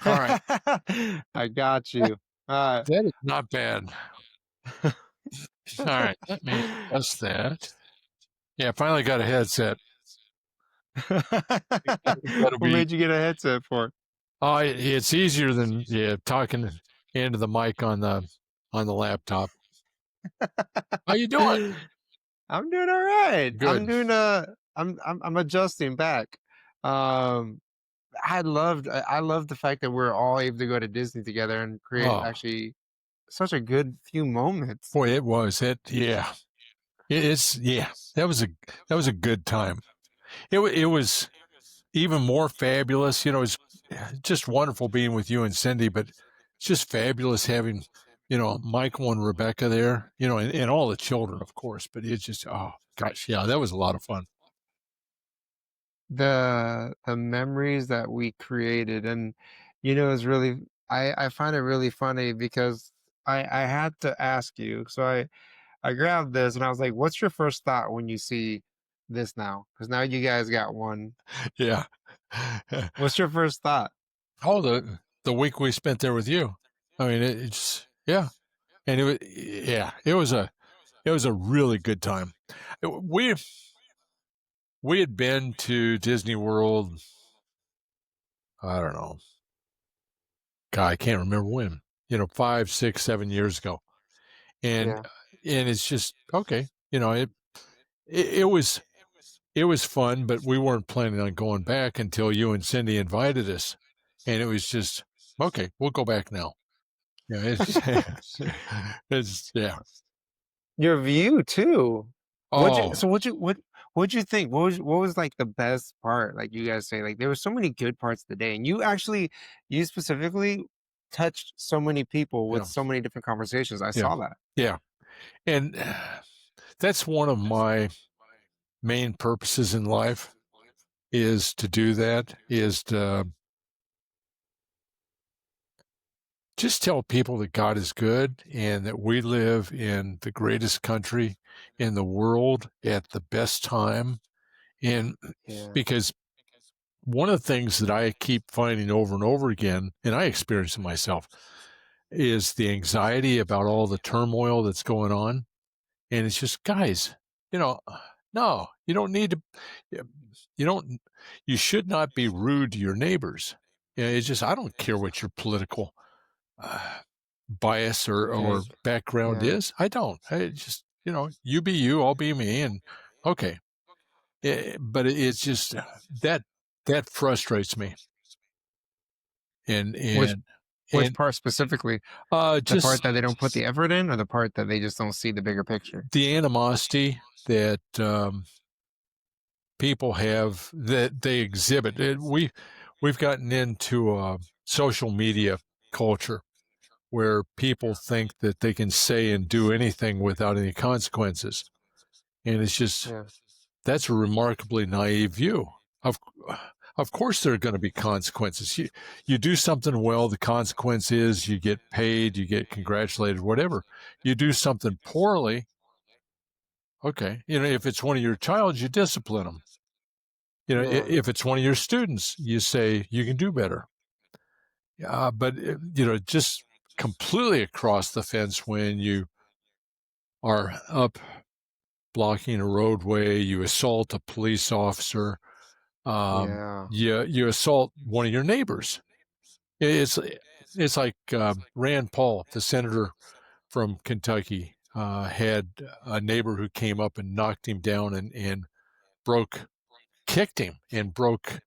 All right. I got you. Uh, That is not bad. All right. Let me adjust that. Yeah, I finally got a headset. I think that'll what be made you get a headset for? it's easier than yeah, talking into the mic on the laptop. How you doing? I'm doing all right. I'm Good. doing I'm adjusting back. Um I love the fact that we're all able to go to Disney together and create Oh, actually such a good few moments. boy, it was. It yeah. It's yeah. That was a good time. It was even more fabulous. You know, it's just wonderful being with you and Cindy, but it's just fabulous having, Michael and Rebecca there, and all the children, of course. But it's just, oh gosh, yeah, that was a lot of fun. The memories that we created, and it's really I find it really funny because I had to ask you. So I grabbed this and I was like, what's your first thought when you see this now? Because now you guys got one. Yeah. What's your first thought? Oh, the week we spent there with you. I mean, it's yeah, and it was yeah, it was a really good time. We had been to Disney World. I don't know. God, I can't remember when. 5, 6, 7 years ago, and Yeah. and it's just okay. It was fun, but we weren't planning on going back until you and Cindy invited us, and it was just okay. We'll go back now. Yeah, it's yeah. Your view too. Oh, What'd you think? What was like the best part? Like you guys say, like there were so many good parts of the day, and you specifically touched so many people with yeah, so many different conversations. I yeah, saw that. yeah, and that's one of my main purposes in life is to do that. Is to just tell people that God is good and that we live in the greatest country in the world at the best time. And Yeah. because one of the things that I keep finding over and over again, and I experience it myself, is the anxiety about all the turmoil that's going on. And it's just, guys, you know, no, you don't need to, you don't, you should not be rude to your neighbors. Yeah, it's just, I don't care what your political uh, bias or Take. background Yeah. is. I don't. I just, you be you, I'll be me. And okay. But it's just that, that frustrates me. And, Which and, which and, part specifically? The part just that they don't put the effort in, or the part that they just don't see the bigger picture? the animosity that people have that they exhibit. We've gotten into a social media culture where people think that they can say and do anything without any consequences, and it's just Yeah. that's a remarkably naive view. Of of course, there are going to be consequences. You do something well, the consequence is you get paid, you get congratulated, whatever. You do something poorly, okay. If it's one of your child, you discipline them. Yeah. If it's one of your students, you say you can do better. But just completely across the fence when you are up blocking a roadway, you assault a police officer, Yeah. you assault one of your neighbors. It's it's like Rand Paul, the senator from Kentucky, had a neighbor who came up and knocked him down and kicked him and broke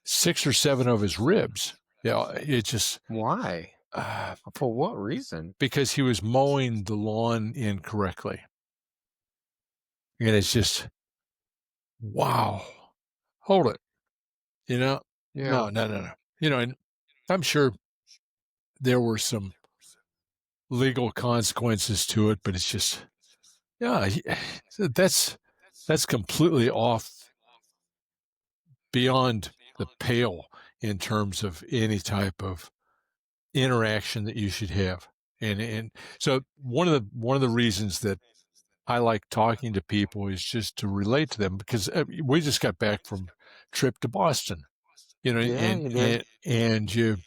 6 or 7 of his ribs. Yeah, it just Why? uh, For what reason? because he was mowing the lawn incorrectly, and it's just wow. Hold it, Yeah. no, no, no, no. And I'm sure there were some legal consequences to it, but it's just yeah, that's completely off beyond the pale in terms of any type of interaction that you should have. And so one of the reasons that I like talking to people is just to relate to them because we just got back from trip to Boston, Yeah, and you did. and you.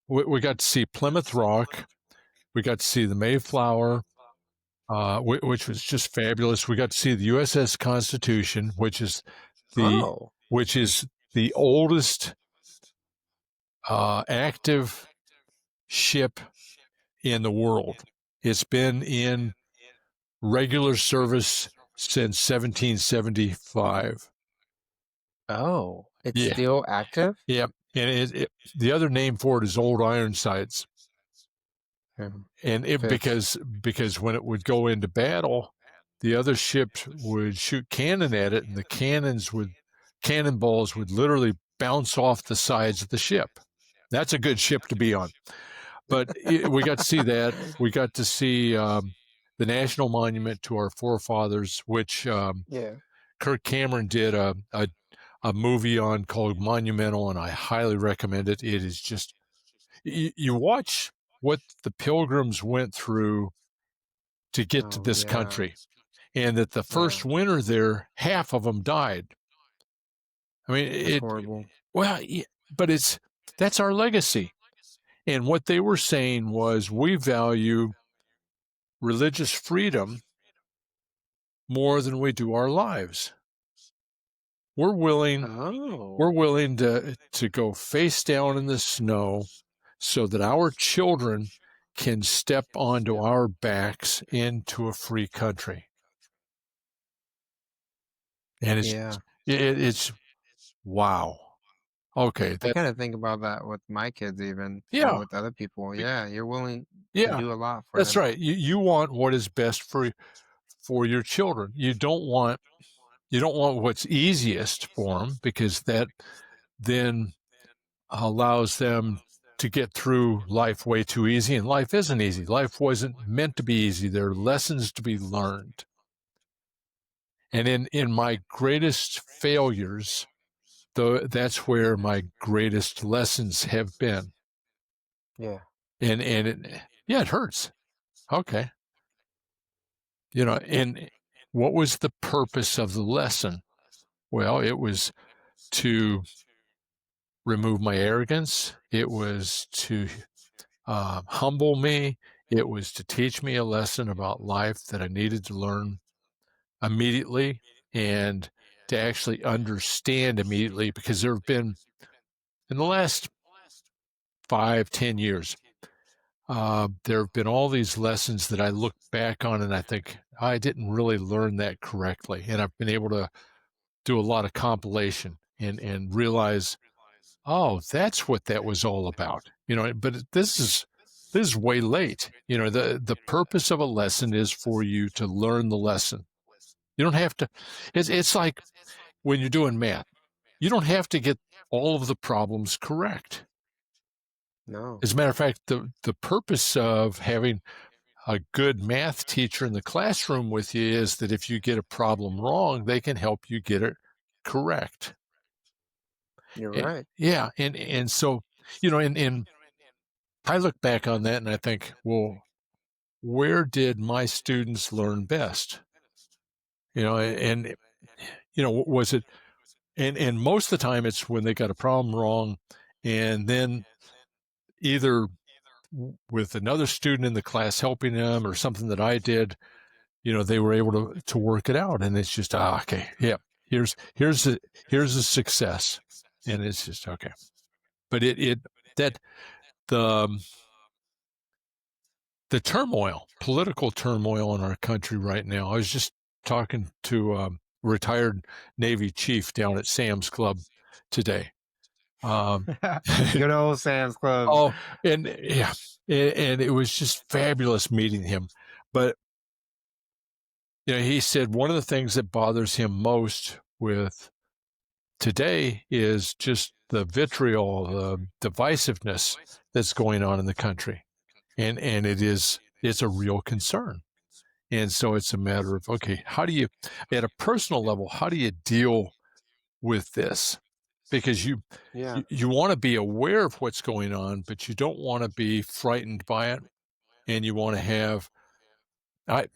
we got to see Plymouth Rock. We got to see the Mayflower, which was just fabulous. We got to see the USS Constitution, the Oh. which is the oldest active ship in the world. It's been in regular service since 1775. Oh, it's Yeah, still active? yeah. And the other name for it is Old Ironsides, Um, and it fits. because when it would go into battle, the other ships would shoot cannon at it, and the cannonballs would literally bounce off the sides of the ship. That's a good ship to be on. But we got to see that. We got to see the national monument to our forefathers, which Yeah. Kirk Cameron did a movie on called Monumental, and I highly recommend it. It is just you watch what the pilgrims went through to get to Oh, this yeah. country, and that the Yeah. first winter there, half of them died. I mean, That's it horrible. well, but that's our legacy. And what they were saying was, we value religious freedom more than we do our lives. We're willing we're Oh. willing to go face down in the snow so that our children can step onto our backs into a free country. And Yeah. it's wow. Okay, I that kinda think about that with my kids even, or yeah, with other people. bec- Yeah, you're willing to yeah, do a lot for that's them. right. You want what is best for your children. You don't want what's easiest for them, because that then allows them to get through life way too easy. And life isn't easy. Life wasn't meant to be easy. There are lessons to be learned. And in my greatest failures, though, that's where my greatest lessons have been. Yeah. And yeah, it hurts. Okay. And what was the purpose of the lesson? Well, it was to remove my arrogance. It was to humble me. It was to teach me a lesson about life that I needed to learn immediately, and to actually understand immediately, because there have been, in the last 5, 10 years, there have been all these lessons that I look back on and I think I didn't really learn that correctly. And I've been able to do a lot of compilation and realize, oh, that's what that was all about. But this is way late. The purpose of a lesson is for you to learn the lesson. You don't have to. It's like when you're doing math. You don't have to get all of the problems correct. No. As a matter of fact, the purpose of having a good math teacher in the classroom with you is that if you get a problem wrong, they can help you get it correct. You're And, right. yeah, and so and I look back on that and I think, well, where did my students learn best? And was it and most of the time it's when they got a problem wrong, and then either with another student in the class helping them or something that I did, they were able to work it out. And it's just, okay, yeah, here's a success. And it's just okay. But that the the turmoil, political turmoil in our country right now. I was just talking to a retired Navy chief down at Sam's Club today. Um, Good old Sam's Club. oh, and yeah, and it was just fabulous meeting him. But he said one of the things that bothers him most with today is just the vitriol, the divisiveness that's going on in the country, and it's a real concern. And so it's a matter of, okay, how do you, at a personal level, how do you deal with this? Because Yeah. you want to be aware of what's going on, but you don't want to be frightened by it, and you want to have. I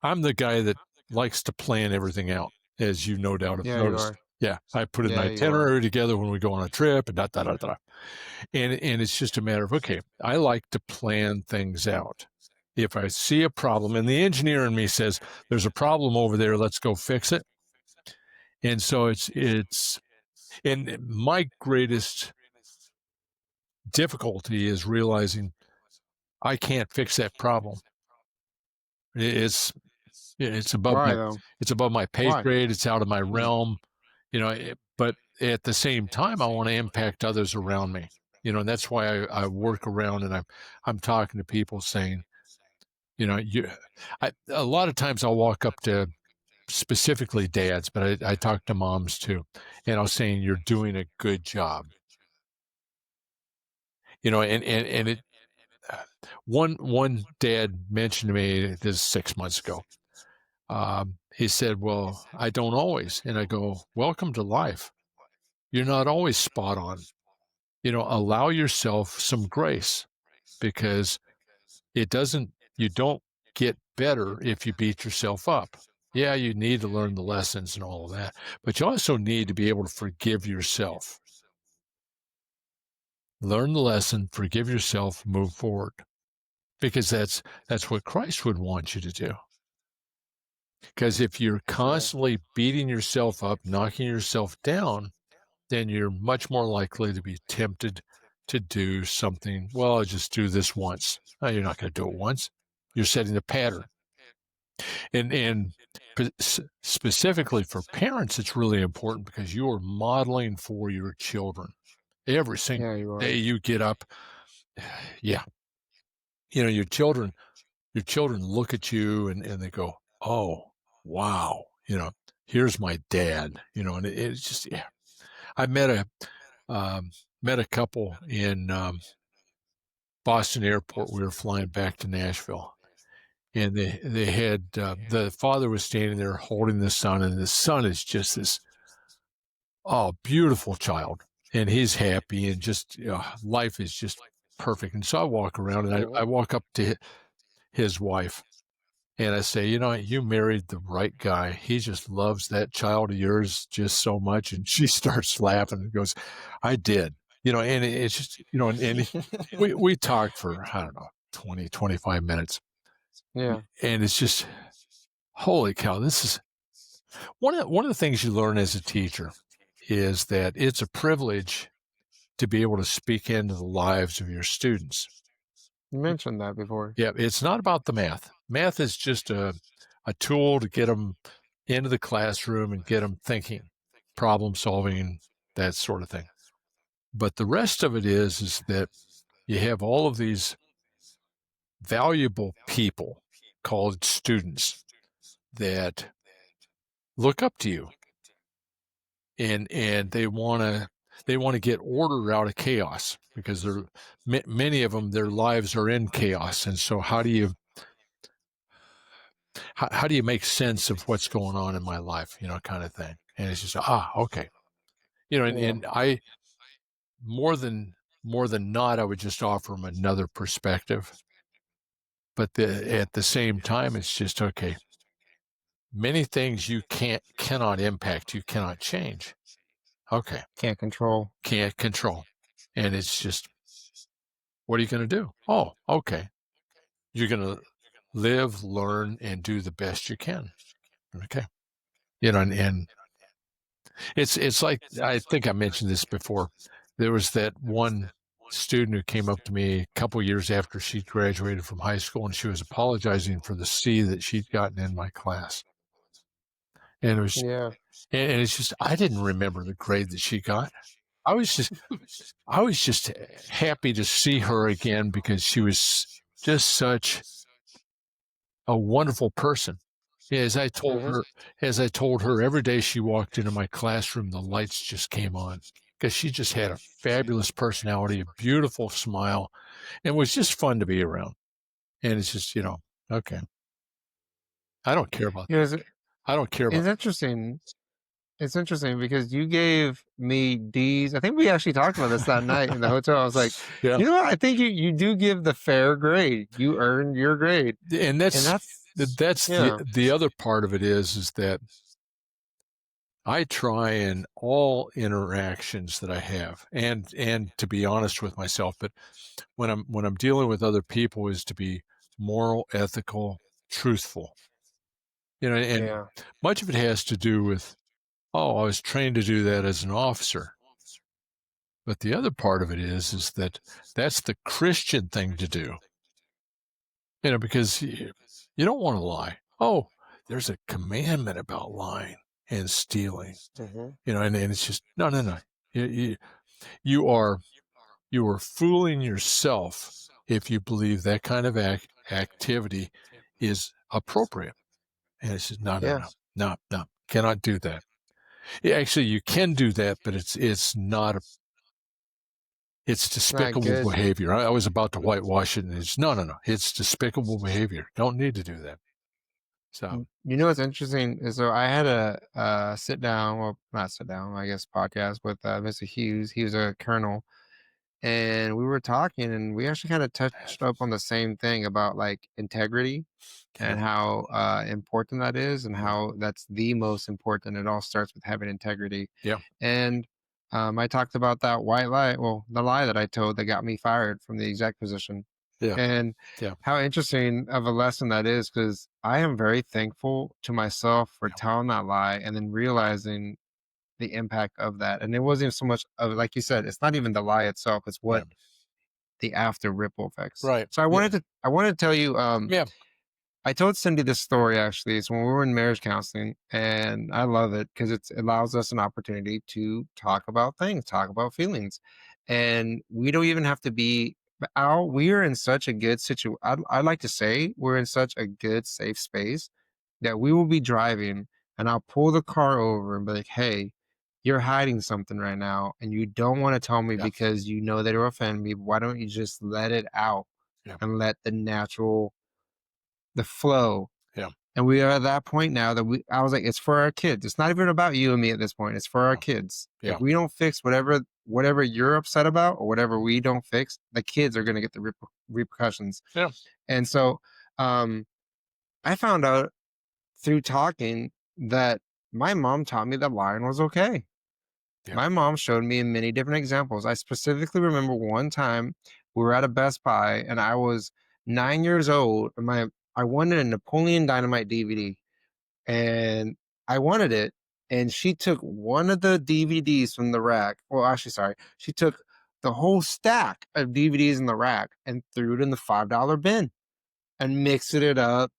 I'm the guy that likes to plan everything out, as you no doubt have Yeah, you noticed. are. Yeah, I put an Yeah, you are. itinerary together when we go on a trip and da da da da. And it's just a matter of, okay, I like to plan things out. If I see a problem and the engineer in me says there's a problem over there, let's go fix it. And so it's and my greatest difficulty is realizing I can't fix that problem. It's it's above Why my though? it's above my pay Why? grade. It's out of my Hmm. realm, but at the same time, I want to impact others around me. And that's why I work around and I'm talking to people saying, you, a lot of times I'll walk up to specifically dads, but I talk to moms too, and I was saying you're doing a good job. And it one dad mentioned to me this 6 months ago. He said, "Well, I don't always," and I go, "Welcome to life. You're not always spot on. Allow yourself some grace because you don't get better if you beat yourself up. Yeah, you need to learn the lessons and all of that, but you also need to be able to forgive yourself. Learn the lesson, forgive yourself, move forward because that's what Christ would want you to do. Because if you're Yeah. constantly beating yourself up, knocking yourself down, then you're much more likely to be tempted to do something. Well, I'll just do this once. No, you're not going to do it once. You're setting a pattern. And specifically for parents, it's really important because you are modeling for your children every single Yeah, you day are. you get up. Yeah, your children look at you and they go, "Oh, wow, here's my dad." And it's just, yeah. I um, met a couple in Boston Airport. We were flying back to Nashville, and they had the father was standing there holding the son, and the son is just this beautiful child, and he's happy, and just life is just perfect. And so I walk around, and I Mhm. walk up to his wife, and I say, you married the right guy. He just loves that child of yours just so much. And she starts laughing and goes, I did. And it's just, and we talked for, I don't know, 20, 25 minutes. Yeah, And it's just, holy cow, this is one of the things you learn as a teacher is that it's a privilege to be able to speak into the lives of your students. you mentioned that before. Yeah, it's not about the math. Math is just a tool to get them into the classroom and get them thinking, problem solving, that sort of thing. But the rest of it is that you have all of these valuable people called students that look up to you and they want to get order out of chaos because many of them their lives are in chaos. And so how do you make sense of what's going on in my life, kind of thing. And it's just okay. And, Yeah, and I more than not, I would just offer them another perspective. But at the same time, it's just okay. Many things you cannot impact, you cannot change. Okay, can't control. can't control, and it's just what are you going to do? Oh, okay, you're going to live, learn, and do the best you can. Okay, and it's like I think I mentioned this before. There was that one student who came up to me a couple years after she graduated from high school, and she was apologizing for the C that she'd gotten in my class. And it was, Yeah, and it's just I didn't remember the grade that she got. I was just, I was just happy to see her again because she was just such a wonderful person. As I told hmm, her, as I told her every day she walked into my classroom, the lights just came on because she just had a fabulous personality, a beautiful smile, and it was just fun to be around. And it's just, okay, I don't care about you know, that. I don't care about. it's interesting. It's interesting because you gave me D's. I think we actually talked about this that night in the hotel. I was like, Yeah, you know what? I think you do give the fair grade. You earned your grade, and and that's that's that's the yeah, the other part of it is that I try in all interactions that I have, and to be honest with myself, but when I'm dealing with other people is to be moral, ethical, truthful. And Yeah. much of it has to do with, oh, I was trained to do that as an officer. But the other part of it is that that's the Christian thing to do, because you don't want to lie. Oh, there's a commandment about lying and stealing, Hmm. and it's just, no, no, no. You, you, you are you are fooling yourself if you believe that kind of activity is appropriate. And it's just, no, no, Yeah. no, no, no, cannot do that. Yeah, actually, you can do that, but it's not it's It's not despicable good. behavior. I was about to whitewash it, and it's, no, no, no. It's despicable behavior. Don't need to do that. So, You know what's interesting is so I had a sit down, well, not sit down, I guess podcast with Mr. Hughes. He was a colonel, and we were talking, and we actually kind of touched up on the same thing about like integrity yeah, and how important that is, and yeah, how that's the most important. It all starts with having integrity. yeah, And I talked about that white lie, well, the lie that I told that got me fired from the exec position, yeah, and yeah, how interesting of a lesson that is, because I am very thankful to myself for yeah, telling that lie and then realizing the impact of that. And it wasn't even so much of, like you said, it's not even the lie itself; it's yeah. what the after ripple effects. Right. So Yeah, I wanted to tell you, yeah, I told Cindy this story actually. It's when we were in marriage counseling, and I love it because it allows us an opportunity to talk about things, talk about feelings, and we don't even have to be. But Al, we are in such a good situation. I'd like to say we're in such a good, safe space that we will be driving, and I'll pull the car over and be like, "Hey, you're hiding something right now, and you don't want to tell me yeah, because you know that it'll offend me. Why don't you just let it out yeah, and let the flow?" yeah, And we are at that point now that I was like, it's for our kids. It's not even about you and me at this point. It's for our yeah, kids. If yeah, we don't fix whatever you're upset about or whatever we don't fix, the kids are going to get the repercussions. yeah, And so, um, I found out through talking that my mom taught me that lying was okay. yeah, My mom showed me in many different examples. I specifically remember one time we were at a Best Buy and I was 9 years old. And I wanted a Napoleon Dynamite DVD, and I wanted it. And she took one of the DVDs from the rack. Well, actually, sorry, she took the whole stack of DVDs in the rack and threw it in the $5 bin and mixed it up.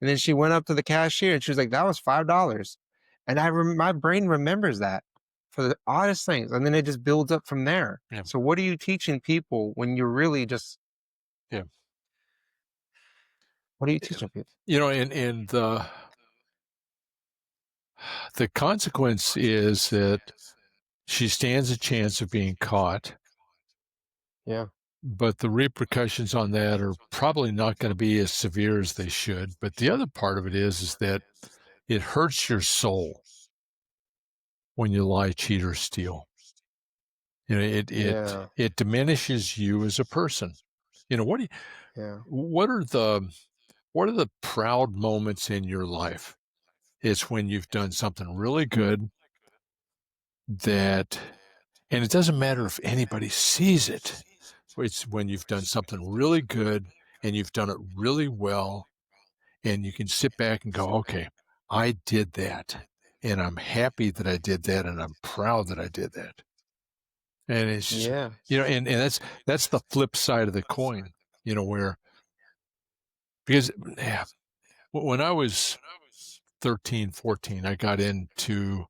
And then she went up to the cashier and she was like, "That was $5." And my brain remembers that for the oddest things. And then it just builds up from there. yeah, So, what are you teaching people when you're really just, yeah. what are you Yeah. teaching people? And the consequence is that she stands a chance of being caught, Yeah. but the repercussions on that are probably not going to be as severe as they should. But the other part of it is that it hurts your soul when you lie, cheat, or steal. It Yeah. it diminishes you as a person. What do you, Yeah. what are the proud moments in your life? It's when you've done something really good that, and it doesn't matter if anybody sees it. It's when you've done something really good and you've done it really well, and you can sit back and go, okay, I did that. And I'm happy that I did that, and I'm proud that I did that. And it's just, Yeah. and that's the flip side of the coin, where, because, yeah, when I was 13, 14, I got into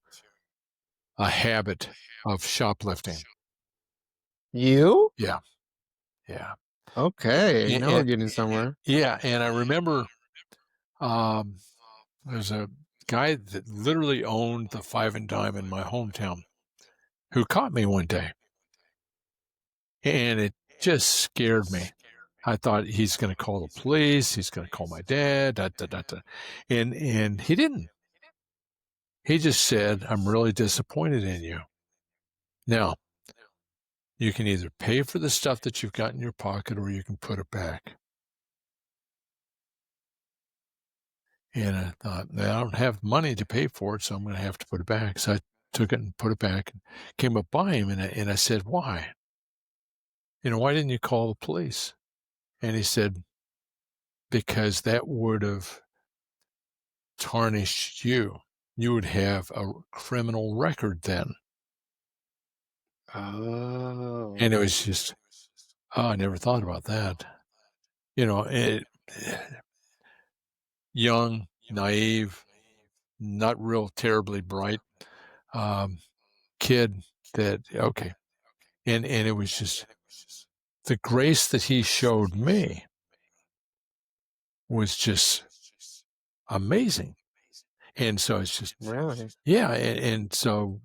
a habit of shoplifting. You? Yeah, yeah. Okay. Now we're And, getting somewhere. yeah, and I remember, um, there's a guy that literally owned the Five and Dime in my hometown who caught me one day, and it just scared me. I thought he's going to call the police. He's going to call my dad. Da, da, da, da. And he didn't. He just said, "I'm really disappointed in you. Now, you can either pay for the stuff that you've got in your pocket, or you can put it back." And I thought, "Well, I don't have money to pay for it, so I'm gonna have to put it back." So I took it and put it back and came up by him, and I said, "Why? Why didn't you call the police?" And he said, "Because that would have tarnished you. You would have a criminal record then." And it Oh. was just, oh, I never thought about that. You know, it young, naive, not real terribly bright, um, kid that okay. And it was just the grace that he showed me was just amazing. And so it's just Really? yeah, and so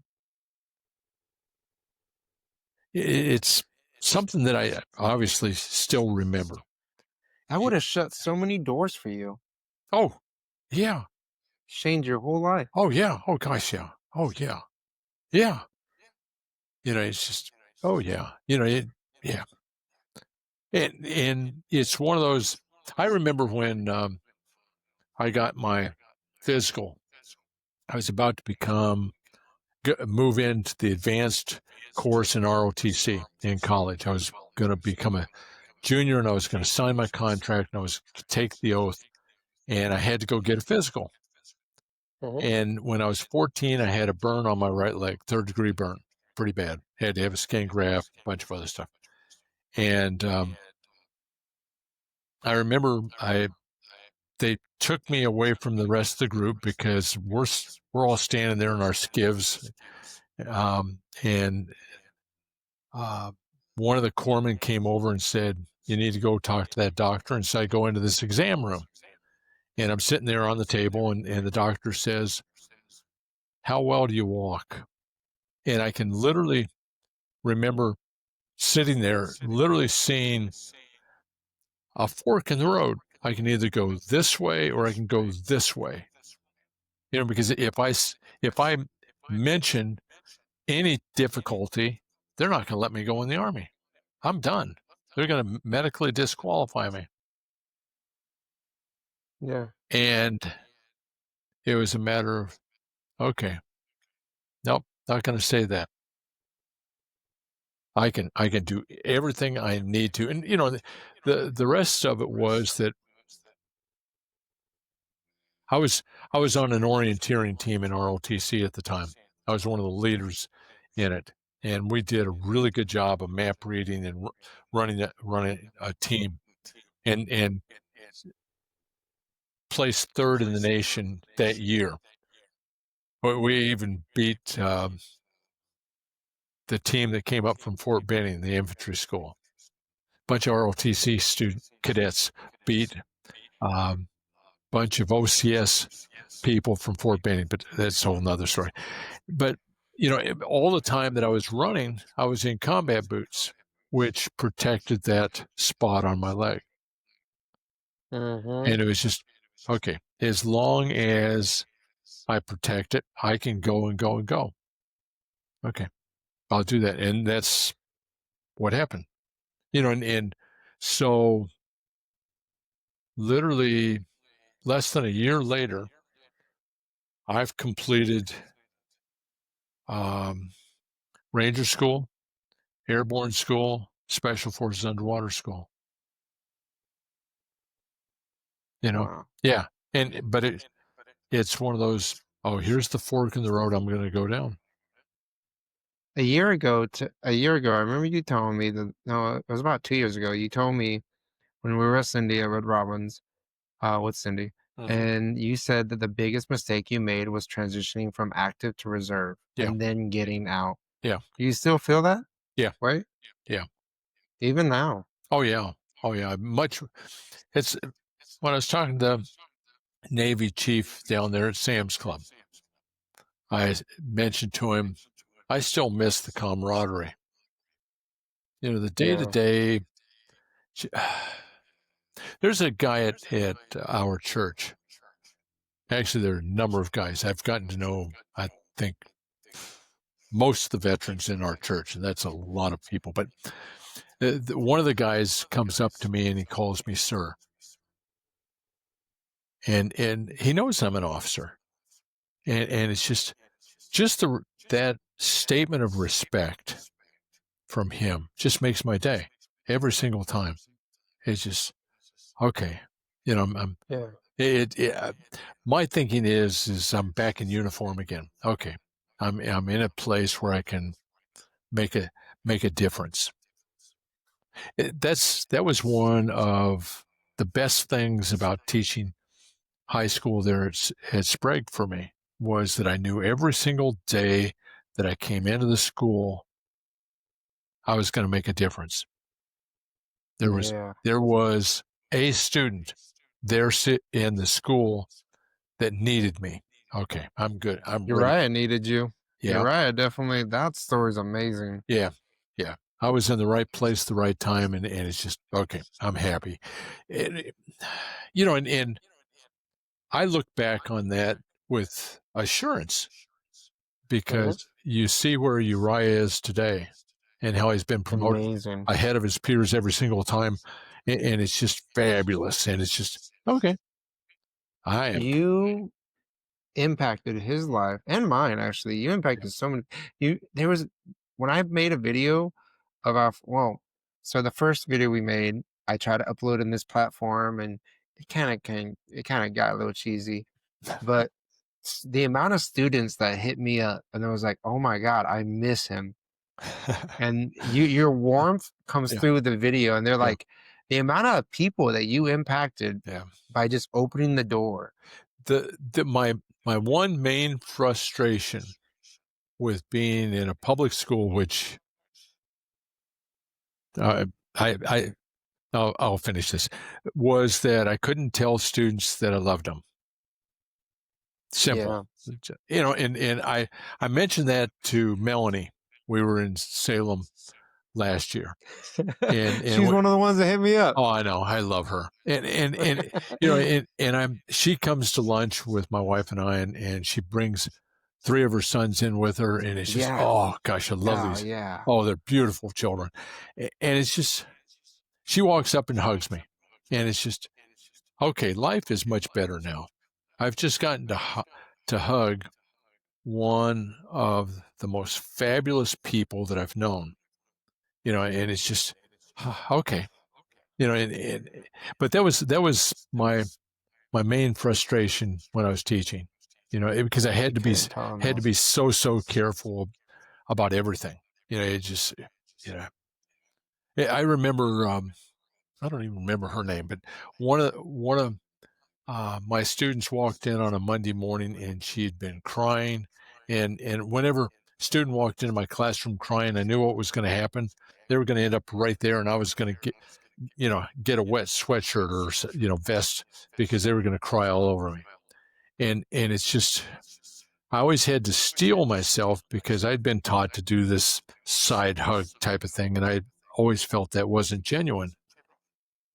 it's something that I obviously still remember. That would have shut so many doors for you. Oh, yeah. Changed your whole life. Oh, yeah. Oh, gosh, yeah. Oh, yeah. Yeah. It's just oh, yeah. Yeah. And it's one of those I remember when, I got my physical. I was about to move into the advanced course in ROTC in college. I was gonna become a junior, and I was gonna sign my contract, and I was to take the oath, and I had to go get a physical. Mhm. And when I was 14, I had a burn on my right leg, third-degree burn, pretty bad. Had to have a skin graft, a bunch of other stuff. And, I remember they took me away from the rest of the group because we're all standing there in our skivs, and, uh, one of the corpsmen came over and said, "You need to go talk to that doctor." And so I go into this exam room, and I'm sitting there on the table, and the doctor says, "How well do you walk?" And I can literally remember sitting there, literally seeing a fork in the road. I can either go this way or I can go this way. Because if I mention any difficulty, they're not going to let me go in the army. I'm done. They're going to medically disqualify me. Yeah. And it was a matter of, okay, nope, not going to say that. I can do everything I need to. And the rest of it was that I was I was on an orienteering team in ROTC at the time. I was one of the leaders in it, and we did a really good job of map reading and running a team, and placed third in the nation that year. We even beat the team that came up from Fort Benning, the infantry school. Bunch of ROTC student cadets beat um, bunch of OCS people from Fort Benning, but that's a whole nother story. But, all the time that I was running, I was in combat boots, which protected that spot on my leg. Mhm. And it was just, okay, as long as I protect it, I can go and go and go. Okay, I'll do that. And that's what happened. And so literally less than a year later, I've completed um, Ranger School, Airborne School, Special Forces Underwater School. You know? Wow. Yeah, but it's one of those, "Oh, here's the fork in the road I'm gonna go down." A year ago, I remember you telling me that no, it was about 2 years ago. You told me when we were at Cindy at Red Robins, with Cindy, Mhm. and you said that the biggest mistake you made was transitioning from active to reserve Yeah, and then getting out. yeah, Do you still feel that yeah, way? yeah. Even now? Oh, yeah. Oh, yeah, it's when I was talking to the Navy chief down there at Sam's Club, mentioned to him, I still miss the camaraderie. The Yeah. day-to-day there's a guy at our church. Actually, there are a number of guys. I've gotten to know, I think, most of the veterans in our church, and that's a lot of people. But one of the guys comes up to me and he calls me sir. and he knows I'm an officer, and it's just that statement of respect from him just makes my day every single time. It's just okay, I'm Yeah. it my thinking is I'm back in uniform again. Okay, I'm in a place where I can make a make a difference. That was one of the best things about teaching high school there at Sprague for me, was that I knew every single day that I came into the school, I was going to make a difference. There was Yeah. there was a student there in the school that needed me. Okay, I'm good. I'm You're ready. right, I needed you. You're Yeah, right, I definitely that story's amazing. yeah, yeah. I was in the right place, the right time, and it's just okay. I'm happy. It, and I look back on that with assurance Mhm. because you see where Uriah is today and how he's been promoted Amazing. ahead of his peers every single time. And it's just fabulous. And it's just, okay, I am. You impacted his life and mine, actually. You Yeah. impacted so many you there was when I made a video of our well, so the first video we made, I tried to upload in this platform and it kinda got a little cheesy, but the amount of students that hit me up and I was like, "Oh my god, I miss him." And your warmth comes Yeah. through the video and they're Yeah. like, the amount of people that you impacted Yeah. by just opening the door. My one main frustration with being in a public school, which uh, I I'll finish this, was that I couldn't tell students that I loved them. Simple. Yeah. And I mentioned that to Melanie. We were in Salem last year, and She's one of the ones that hit me up. oh, I know, I love her, and she comes to lunch with my wife and I, and she brings 3 of her sons in with her, and it's just, Yeah. oh gosh, I love Oh, these. yeah. Oh, they're beautiful children, and it's just she walks up and hugs me, and it's just okay. Life is much better now. I've just gotten to hug one of the most fabulous people that I've known, and it's just okay, and but that was my main frustration when I was teaching, because I You couldn't tell them had to else. be so careful about everything. It just, you know, I remember, I don't even remember her name, but one of my students walked in on a Monday morning and she had been crying. And whenever student walked into my classroom crying, I knew what was going to happen. They were going to end up right there, and I was going to get a wet sweatshirt or vest because they were going to cry all over me. And it's just I always had to steel myself because I'd been taught to do this side hug type of thing, and I always felt that wasn't genuine.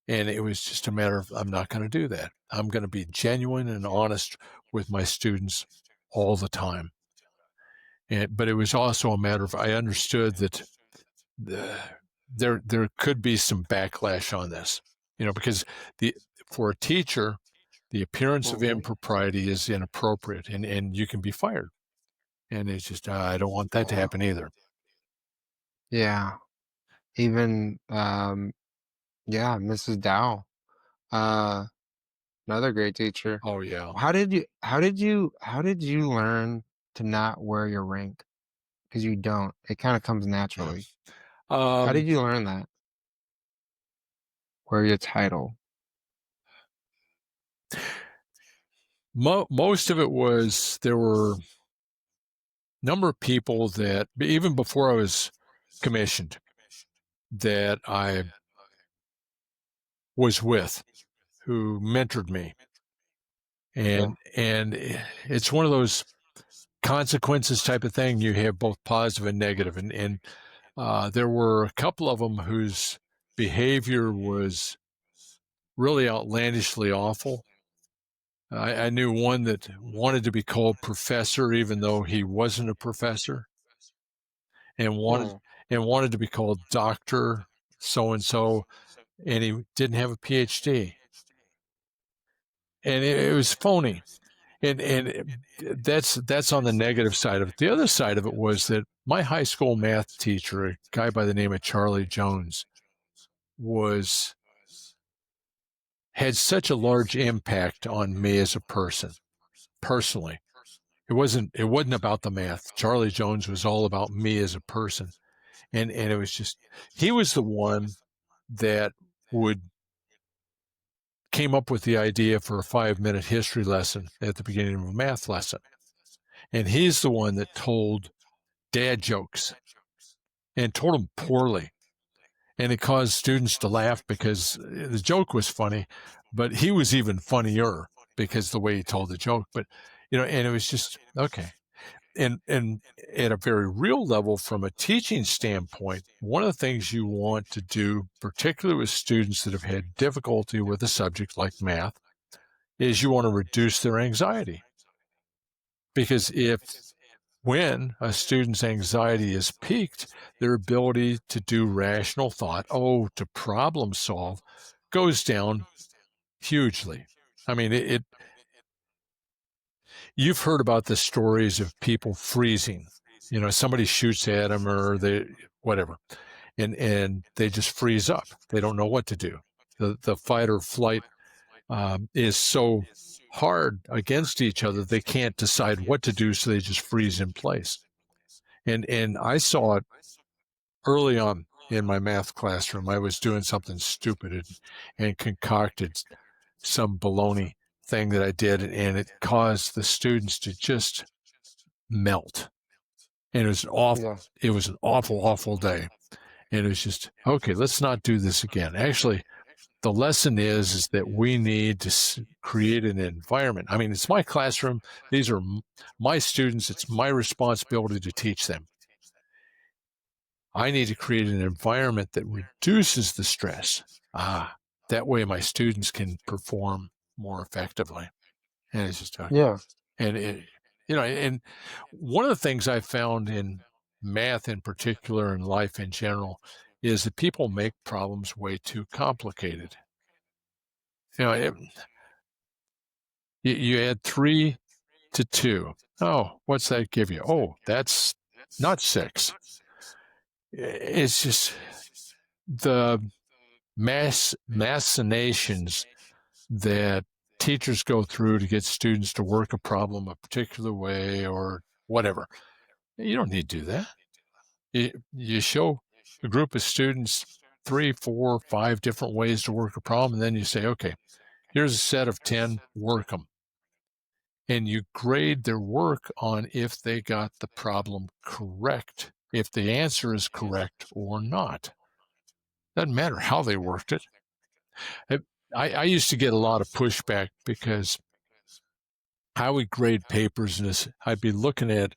And it was just a matter of, I'm not going to do that. I'm going to be genuine and honest with my students all the time. But it was also a matter of, I understood that the, there could be some backlash on this, because the for a teacher, the appearance of Mhm. impropriety is inappropriate, and you can be fired. And it's just, I don't want that to Yeah. happen either. Yeah. Even, yeah, Mrs. Dow, uh, another great teacher. Oh yeah. How did you learn to not wear your rank? Because you don't. It kinda comes Yeah. naturally. How Um, did you learn that? Wear your title. most of it was there were number of people that even before I was commissioned that I was with who mentored me, Yeah. and it's one of those consequences type of thing. You have both positive and negative, and there were a couple of them whose behavior was really outlandishly awful. I knew one that wanted to be called professor even though he wasn't a professor, and wanted Hmm. and wanted to be called doctor so and so, and he didn't have a PhD. and it was phony. That's on the negative side of it. The other side of it was that my high school math teacher, a guy by the name of Charlie Jones, was had such a large impact on me as a person, personally. It wasn't about the math. Charlie Jones was all about me as a person. And it was just he was the one that would came up with the idea for a 5-minute history lesson at the beginning of a math lesson. And he's the one that told dad jokes and told them poorly. And it caused students to laugh because the joke was funny, but he was even funnier because the way he told the joke. But and it was just okay. And at a very real level, from a teaching standpoint, one of the things you want to do, particularly with students that have had difficulty with a subject like math, is you want to reduce their anxiety. Because if when a student's anxiety is peaked, their ability to do rational thought, to problem solve, goes down hugely. I mean, you've heard about the stories of people freezing. Somebody shoots at them or they whatever, and they just freeze up. They don't know what to do. The fight or flight is so hard against each other they can't decide what to do, so they just freeze in place. And I saw it early on in my math classroom. I was doing something stupid and concocted some baloney thing that I did, and it caused the students to just melt. And Yeah. it was an awful, awful day. And it was just, okay, let's not do this again. Actually, the lesson is that we need to create an environment. I mean, it's my classroom. These are my students. It's my responsibility to teach them. I need to create an environment that reduces the stress. That way my students can perform more effectively. And it's just, Yeah. and and one of the things I found in math in particular and life in general is that people make problems way too complicated. You know, it, you add 3 to 2. Oh, what's that give you? Oh, that's not 6. It's just the machinations that teachers go through to get students to work a problem a particular way or whatever. You don't need to do that. You show a group of students 3, 4, 5 different ways to work a problem, and then you say, okay, here's a set of 10, work them. And you grade their work on if they got the problem correct, if the answer is correct or not. Doesn't matter how they worked it. it I used to get a lot of pushback because I would grade papers and I'd be looking at,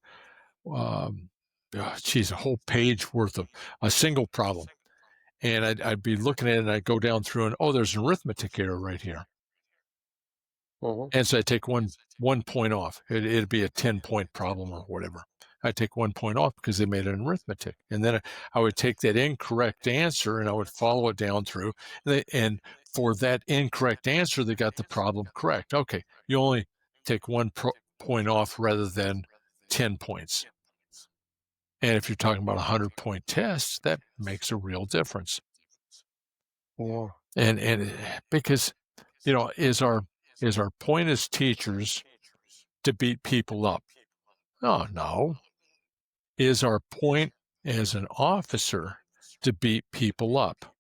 a whole page worth of a single problem. And I'd be looking at it and I'd go down through and, there's an arithmetic error right here. Mhm. And so I take one point off. It'd be a 10-point problem or whatever. I take 1 point off because they made an arithmetic. And then I would take that incorrect answer and I would follow it down through. And for that incorrect answer, they got the problem correct. Okay, you only take 1 point off rather than 10 points. And if you're talking about a 100-point test, that makes a real difference. Yeah. And because is our point as teachers to beat people up? Oh no. Is our point as an officer to beat people up?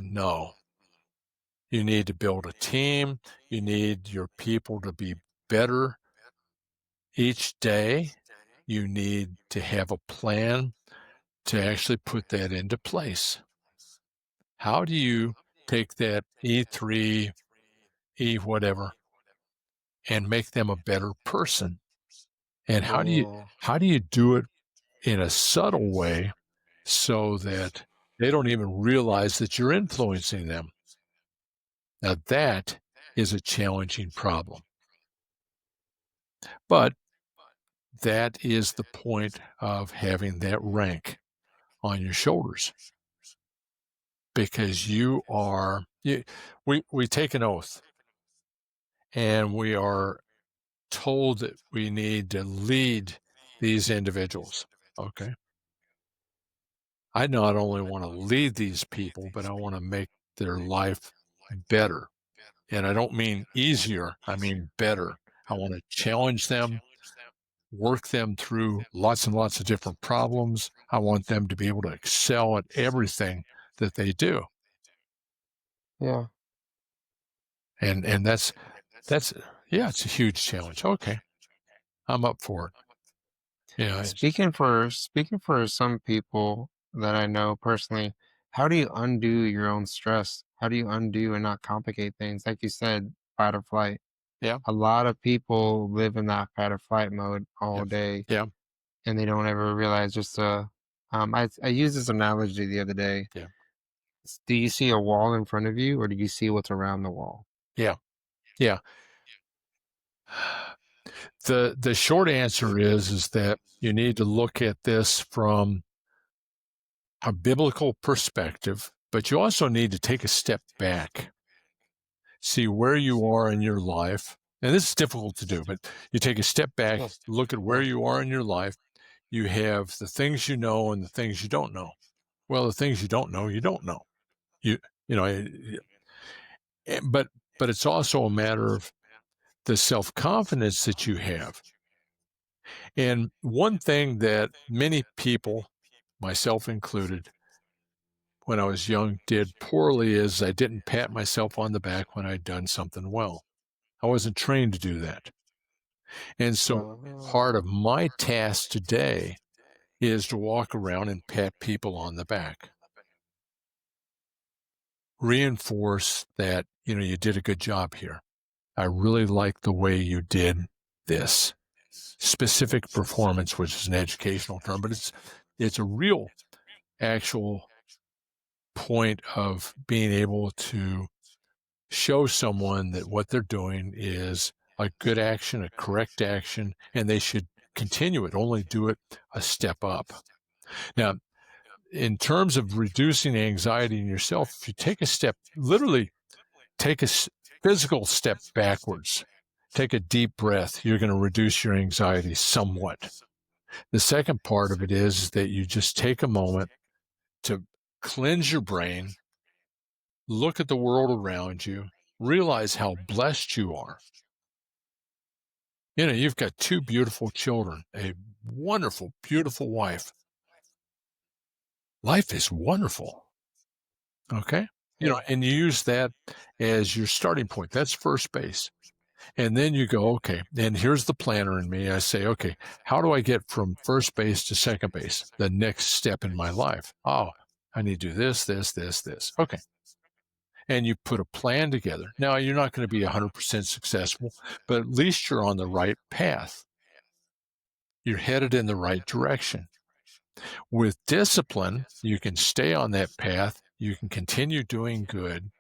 No. You need to build a team. You need your people to be better each day. You need to have a plan to actually put that into place. How do you take that E3, E whatever, and make them a better person? And Yeah. how do you do it in a subtle way so that they don't even realize that you're influencing them? Now that is a challenging problem. But that is the point of having that rank on your shoulders because we take an oath and we are told that we need to lead these individuals. Okay. I not only want to lead these people, but I want to make their life better. And I don't mean easier, I mean better. I want to challenge them, work them through lots and lots of different problems. I want them to be able to excel at everything that they do. Yeah. And that's yeah, it's a huge challenge. Okay. I'm up for it. Yeah, Speaking for some people that I know personally, how do you undo your own stress? How do you undo and not complicate things? Like you said, fight or flight. yeah, A lot of people live in that fight or flight mode yeah, all day, yeah, and they don't ever realize just I used this analogy the other day. yeah, Do you see a wall in front of you, or do you see what's around the wall? yeah, yeah. The short answer is that you need to look at this from a biblical perspective, but you also need to take a step back, see where you are in your life. And this is difficult to do, but you take a step back, Yes. look at where Yeah. you are in your life. You have the things you know and the things you don't know. Well, the things you don't know, you don't know. You you know, but it's also a matter of the self-confidence that you have. And one thing that many people, myself included, when I was young, did poorly is I didn't pat myself on the back when I'd done something well. I wasn't trained to do that. And so Oh, part of my task today is to walk around and pat people on the back, reinforce that, you did a good job here. I really like the way you did this specific performance, which is an educational term, but it's a real actual point of being able to show someone that what they're doing is a good action, a correct action, and they should continue it, only do it a step up. Now, in terms of reducing anxiety in yourself, if you take a step, literally take a physical step backwards, take a deep breath, you're going to reduce your anxiety somewhat. The second part of it is that you just take a moment to cleanse your brain, look at the world around you, realize how blessed you are. You've got two beautiful children, a wonderful, beautiful wife. Life is wonderful. Okay. yeah. And you use that as your starting point. That's first base. And then you go, okay, and here's the planner in me. I say, okay, how do I get from first base to second base? The next step in my life. Oh, I need to do this, this, this, this. Okay. And you put a plan together. Now, you're not going to be 100% successful, but at least you're on the right path. You're headed in the right direction. With discipline, you can stay on that path. You can continue doing good,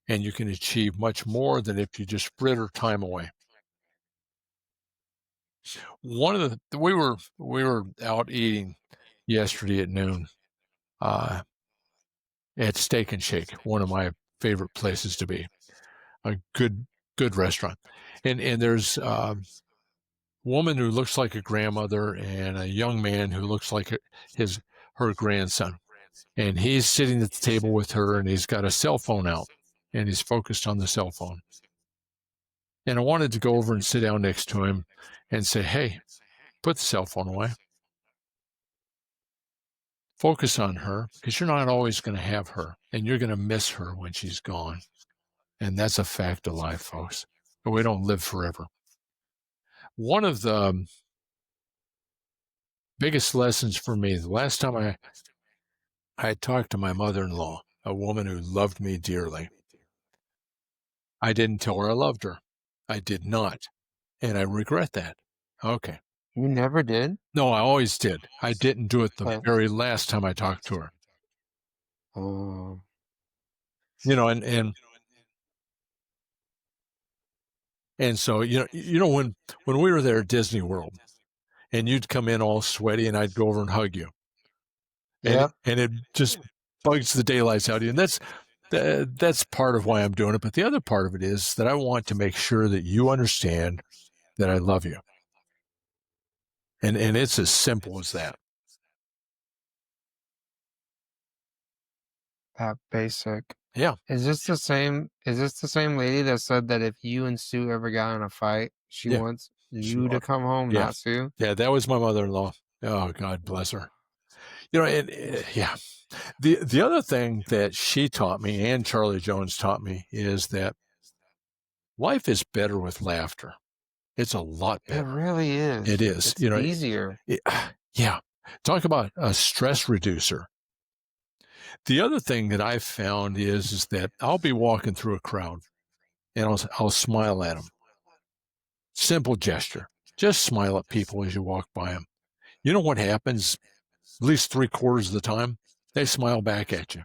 and you can achieve much more than if you just fritter time away. One of the we were out eating yesterday at noon at Steak and Shake, one of my favorite places to be, a good restaurant, and there's a woman who looks like a grandmother and a young man who looks like his her grandson, and he's sitting at the table with her, and he's got a cell phone out, and he's focused on the cell phone. And I wanted to go over and sit down next to him and say, "Hey, put the cell phone away. Focus on her because you're not always going to have her and you're going to miss her when she's gone." And that's a fact of life, folks. We don't live forever. One of the biggest lessons for me, the last time I talked to my mother in law, a woman who loved me dearly, I didn't tell her I loved her. I did not. And I regret that. Okay. You never did? No, I always did. I didn't do it the Uh, very last time I talked to her. oh, And so when we were there at Disney World, and you'd come in all sweaty, and I'd go over and hug you, and yep. it just bugs the daylights out of you. And that's part of why I'm doing it. But the other part of it is that I want to make sure that you understand that I love you. And it's as simple as that. That basic. Yeah. Is this the same lady that said that if you and Sue ever got in a fight, she Yeah. wants She you to wa come home, Yeah. not Sue? Yeah, that was my mother-in-law. Oh, God bless her. Yeah. The other thing that she taught me and Charlie Jones taught me is that life is better with laughter. It's a lot It better. really It is. is, It's easier. it yeah. Talk about a stress reducer. The other thing that I've found is that I'll be walking through a crowd and I'll smile at them. Simple gesture. Just smile at people as you walk by them. You know what happens at least three-quarters of the time? They smile back at you.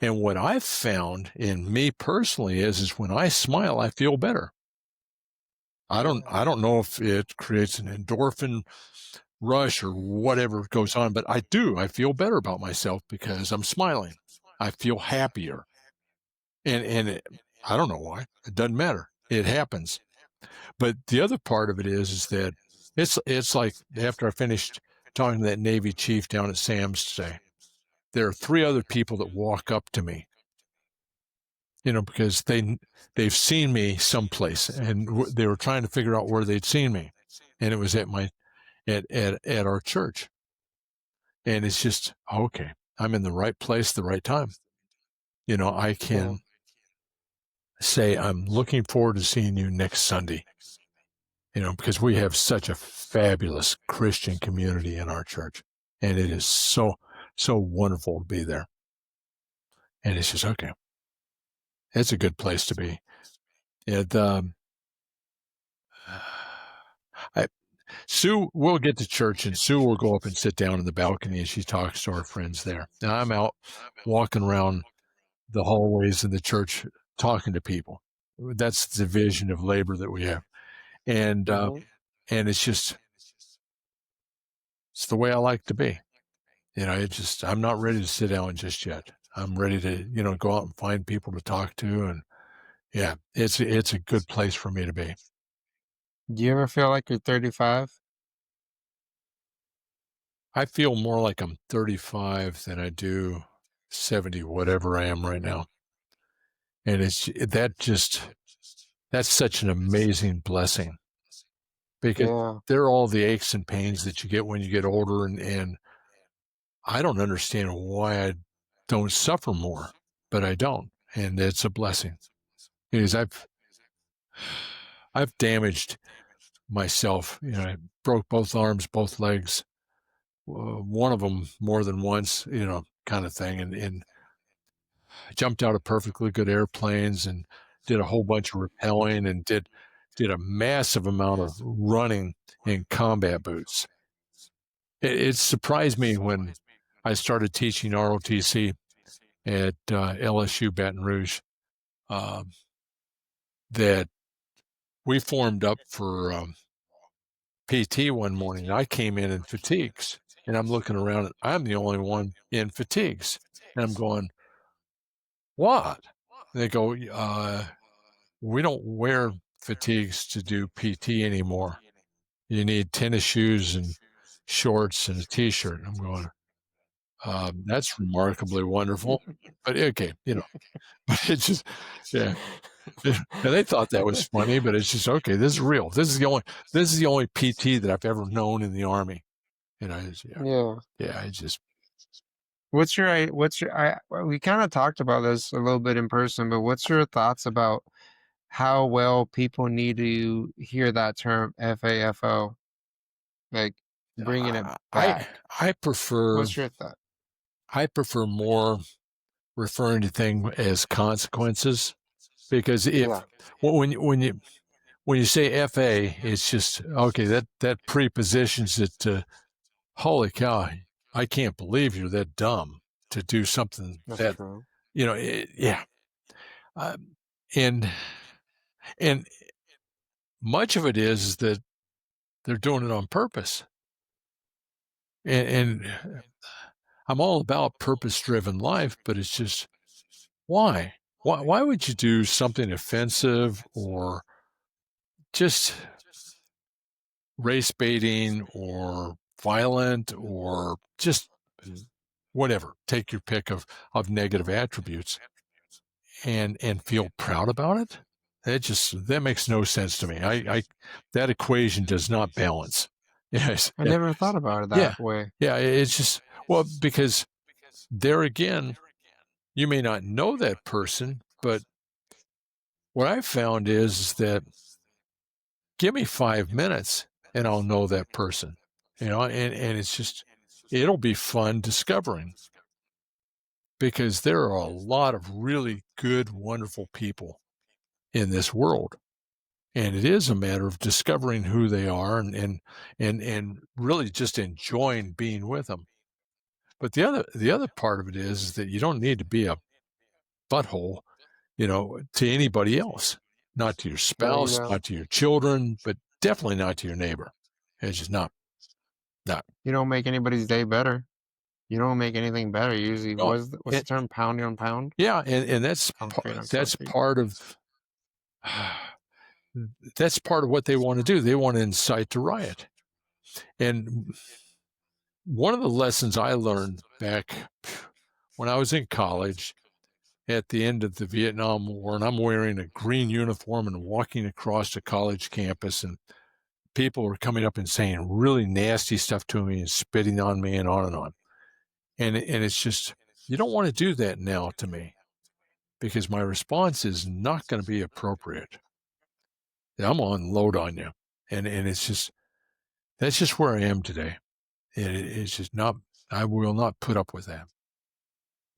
And what I've found in me personally is when I smile, I feel better. I don't know if it creates an endorphin rush or whatever goes on, but I do. I feel better about myself because I'm smiling. I feel happier. And I don't know why. It doesn't matter. It happens. But the other part of it is that it's like after I finished talking to that Navy chief down at Sam's today, there are three other people that walk up to me, because they've seen me someplace and they were trying to figure out where they'd seen me, and it was at my at our church, and it's just okay. I'm in the right place, the right time. I Yeah. can say I'm looking forward to seeing you next Sunday. Because we have such a fabulous Christian community in our church, and it is so wonderful to be there. And it's just okay. It's a good place to be. It I Sue will get to church and Sue will go up and sit down in the balcony and she talks to our friends there. Now I'm out walking around the hallways in the church talking to people. That's the vision of labor that we have. And Mhm. and it's the way I like to be. I'm not ready to sit down just yet. I'm ready to, go out and find people to talk to. And yeah, it's a good place for me to be. Do you ever feel like you're 35? I feel more like I'm 35 than I do 70, whatever I am right now. And that's such an amazing blessing because Yeah, they're all the aches and pains that you get when you get older. And I don't understand why I don't suffer more, but I don't. And it's a blessing because I've damaged myself. I broke both arms, both legs, one of them more than once, kind of thing. And I jumped out of perfectly good airplanes and did a whole bunch of rappelling and did a massive amount of running in combat boots. It surprised me when I started teaching ROTC at LSU Baton Rouge, uh, that we formed up for PT one morning. I came in fatigues, and I'm looking around, and I'm the only one in fatigues, and I'm going, "What?" And they go, "We don't wear fatigues to do PT anymore. You need tennis shoes and shorts and a t-shirt." I'm going, "That's remarkably wonderful." But okay, but it's just, yeah. Yeah, and they thought that was funny, but it's just okay. This is real. This is the only PT that I've ever known in the Army. And yeah, yeah. yeah. I just Well, we kind of talked about this a little bit in person, but what's your thoughts about how well people need to hear that term FAFO, like bringing it I back? I prefer What's your thought? I prefer more referring to things as consequences because if Yeah, when you say FA, it's just okay. That prepositions it to holy cow. I can't believe you're that dumb to do something that's that true. yeah. Um, and and much of it is that they're doing it on purpose. And I'm all about purpose-driven life, but it's just Why? Why would you do something offensive or just race baiting or violent or just whatever? Take your pick of negative attributes and feel proud about it. That makes no sense to me. I that equation does not balance. Yes. I Yeah. never thought about it Yeah. that way. Yeah. It's just, well, because there again, you may not know that person, but what I've found is that give me 5 minutes and I'll know that person, and it's just, it'll be fun discovering because there are a lot of really good, wonderful people in this world. And it is a matter of discovering who they are and really just enjoying being with them. But the other part of it is that you don't need to be a butthole, to anybody else, not to your No, you spouse, don't. not to your children, but definitely not to your neighbor. It's just not. You don't make anybody's day better. You don't make anything better. Usually, No, what's the and, term? Pounding on pound, yeah, and concrete on that's concrete. part of that's part of what they want to do. They want to incite to riot. And one of the lessons I learned back when I was in college at the end of the Vietnam War, and I'm wearing a green uniform and walking across the college campus, and people were coming up and saying really nasty stuff to me and spitting on me and on and on. And it's just, you don't want to do that now to me because my response is not going to be appropriate. I'm on load on you. And it's just, that's just where I am today. And it's just not, I will not put up with that.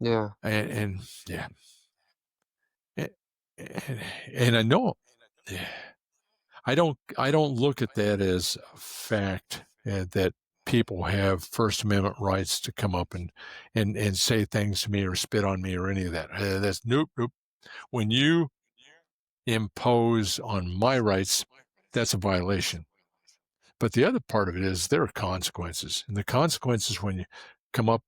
Yeah, And yeah. And, and I know, yeah, I don't look at that as a fact that people have First Amendment rights to come up and say things to me or spit on me or any of that. That's nope, nope. When you impose on my rights, that's a violation. But the other part of it is there are consequences, and the consequences when you come up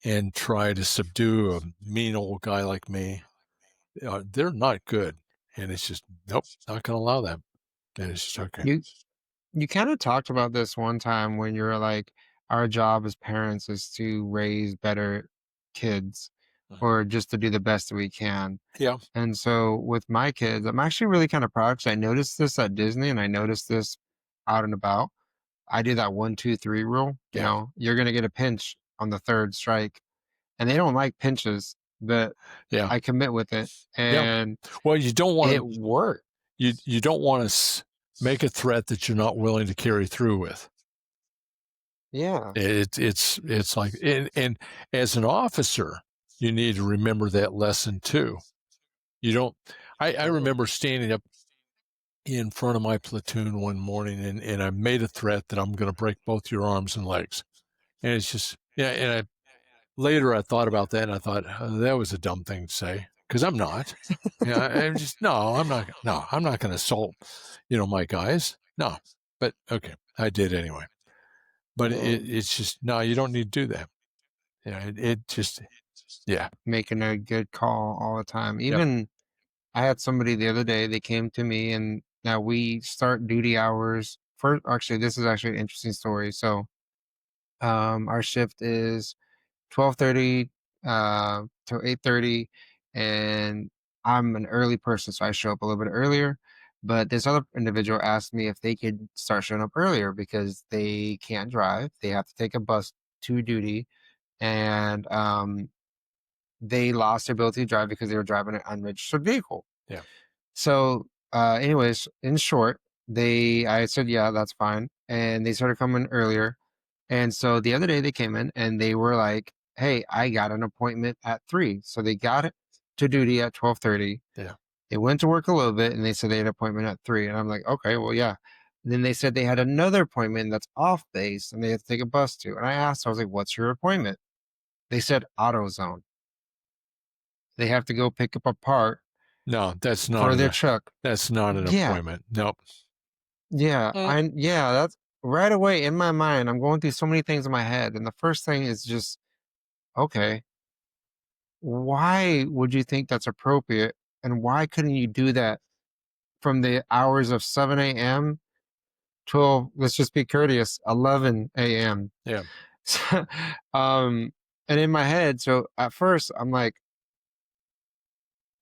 and try to subdue a mean old guy like me, they're not good. And it's just nope, not going to allow that. And it's just okay. you you kind of talked about this one time when you were like, our job as parents is to raise better kids, Mhm. or just to do the best that we can. Yeah, And so with my kids, I'm actually really kind of proud because I noticed this at Disney and I noticed this out and about. I do that 1, 2, 3 rule. yeah, You're gonna get a pinch on the third strike, and they don't like pinches, but yeah, I commit with it, yeah. and Well, you don't want it to worked. you don't want to make a threat that you're not willing to carry through with. Yeah, It's like, and as an officer, you need to remember that lesson too. You don't. I totally. remember standing up in front of my platoon one morning and I made a threat that I'm going to break both your arms and legs. And it's just, yeah. And later I thought about that and I thought that was a dumb thing to say because I'm not. Yeah, I'm just no, I'm not. No, I'm not going to assault, my guys. No, but okay, I did anyway. But Man, it's just no, you don't need to do that. Yeah, it just yeah, making a good call all the time. yep, Even I had somebody the other day, they came to me and now we start duty hours. First, actually, this is actually an interesting story. So, our shift is 12:30 to 8:30, and I'm an early person, so I show up a little bit earlier. But this other individual asked me if they could start showing up earlier because they can't drive. They have to take a bus to duty, and they lost their ability to drive because they were driving an unregistered vehicle. yeah, So, anyways, in short, I said, yeah, that's fine. And they started coming earlier. And so the other day they came in and they were like, hey, I got an appointment at 3. So they got it to duty at 12:30. yeah, They went to work a little bit and they said they had an appointment at 3. And I'm like, okay, well, yeah. And then they said they had another appointment that's off base and they had to take a bus to. And I asked, I was like, what's your appointment? They said AutoZone. They have to go pick up a part no, for their truck. that's not an Yeah. appointment. Nope. Mm. Yeah, that's right away in my mind. I'm going through so many things in my head. And the first thing is just, okay, why would you think that's appropriate? And why couldn't you do that from the hours of 7 a.m. till, let's just be courteous, 11 a.m.? Yeah. So, and in my head, so at first I'm like,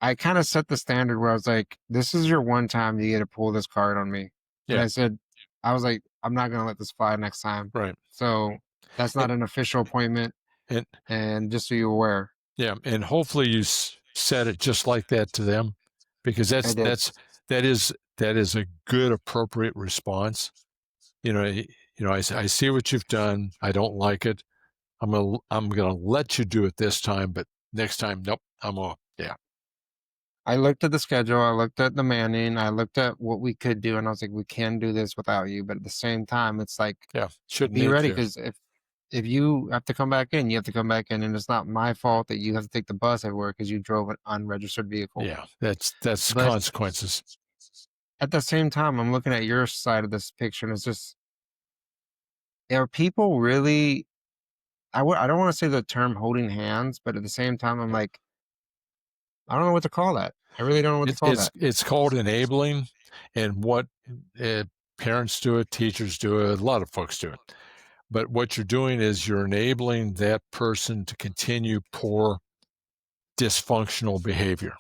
I kind of set the standard where I was like, this is your one time you get to pull this card on me. And Yeah. I was like, I'm not going to let this fly next time. Right. So that's And, not an official appointment. and And just so you're aware, yeah, and hopefully you said it just like that to them, because I did. that is a good appropriate response. I see what you've done. I don't like it. I'm gonna let you do it this time, but next time, nope. Yeah, I looked at the schedule, I looked at the manning, I looked at what we could do, and I was like, we can do this without you. But at the same time, it's like, yeah. Shouldn't be need ready to. because if you have to come back in, you have to come back in, and it's not my fault that you have to take the bus everywhere because you drove an unregistered vehicle. Yeah, that's But consequences. at the same time, I'm looking at your side of this picture, and it's just, are people really? I don't want to say the term holding hands, but at the same time, I'm like, I don't know what to call that. I really don't know what to call that. It's called enabling, and what uh, parents do it, teachers do it, a lot of folks do it. But what you're doing is you're enabling that person to continue poor, dysfunctional behavior,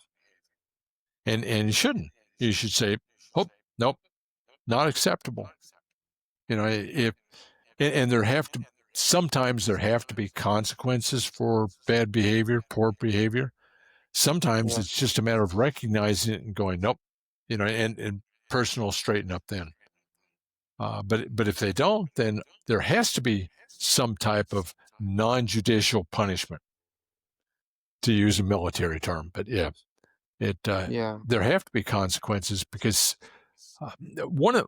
and you shouldn't. You should say, "Oh, nope, not acceptable." If and there have to sometimes there have to be consequences for bad behavior, poor behavior. Sometimes Yeah, it's just a matter of recognizing it and going, "Nope," and person will straighten up then. But if they don't, then there has to be some type of non-judicial punishment, to use a military term. But yeah, it yeah. there have to be consequences, because one of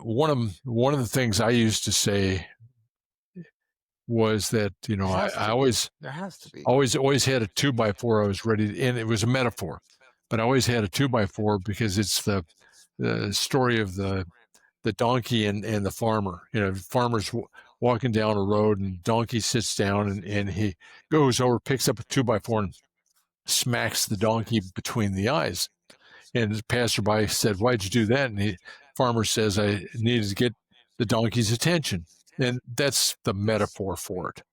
the things I used to say was that There has I to be. There has to be. always had a 2x4. I was ready to, and it was a metaphor, but I always had a 2x4, because it's the story of the donkey and the farmer. Farmer's walking down a road, and donkey sits down, and he goes over, picks up a 2x4, and smacks the donkey between the eyes. And the passerby said, "Why'd you do that?" And the farmer says, "I needed to get the donkey's attention." And that's the metaphor for it,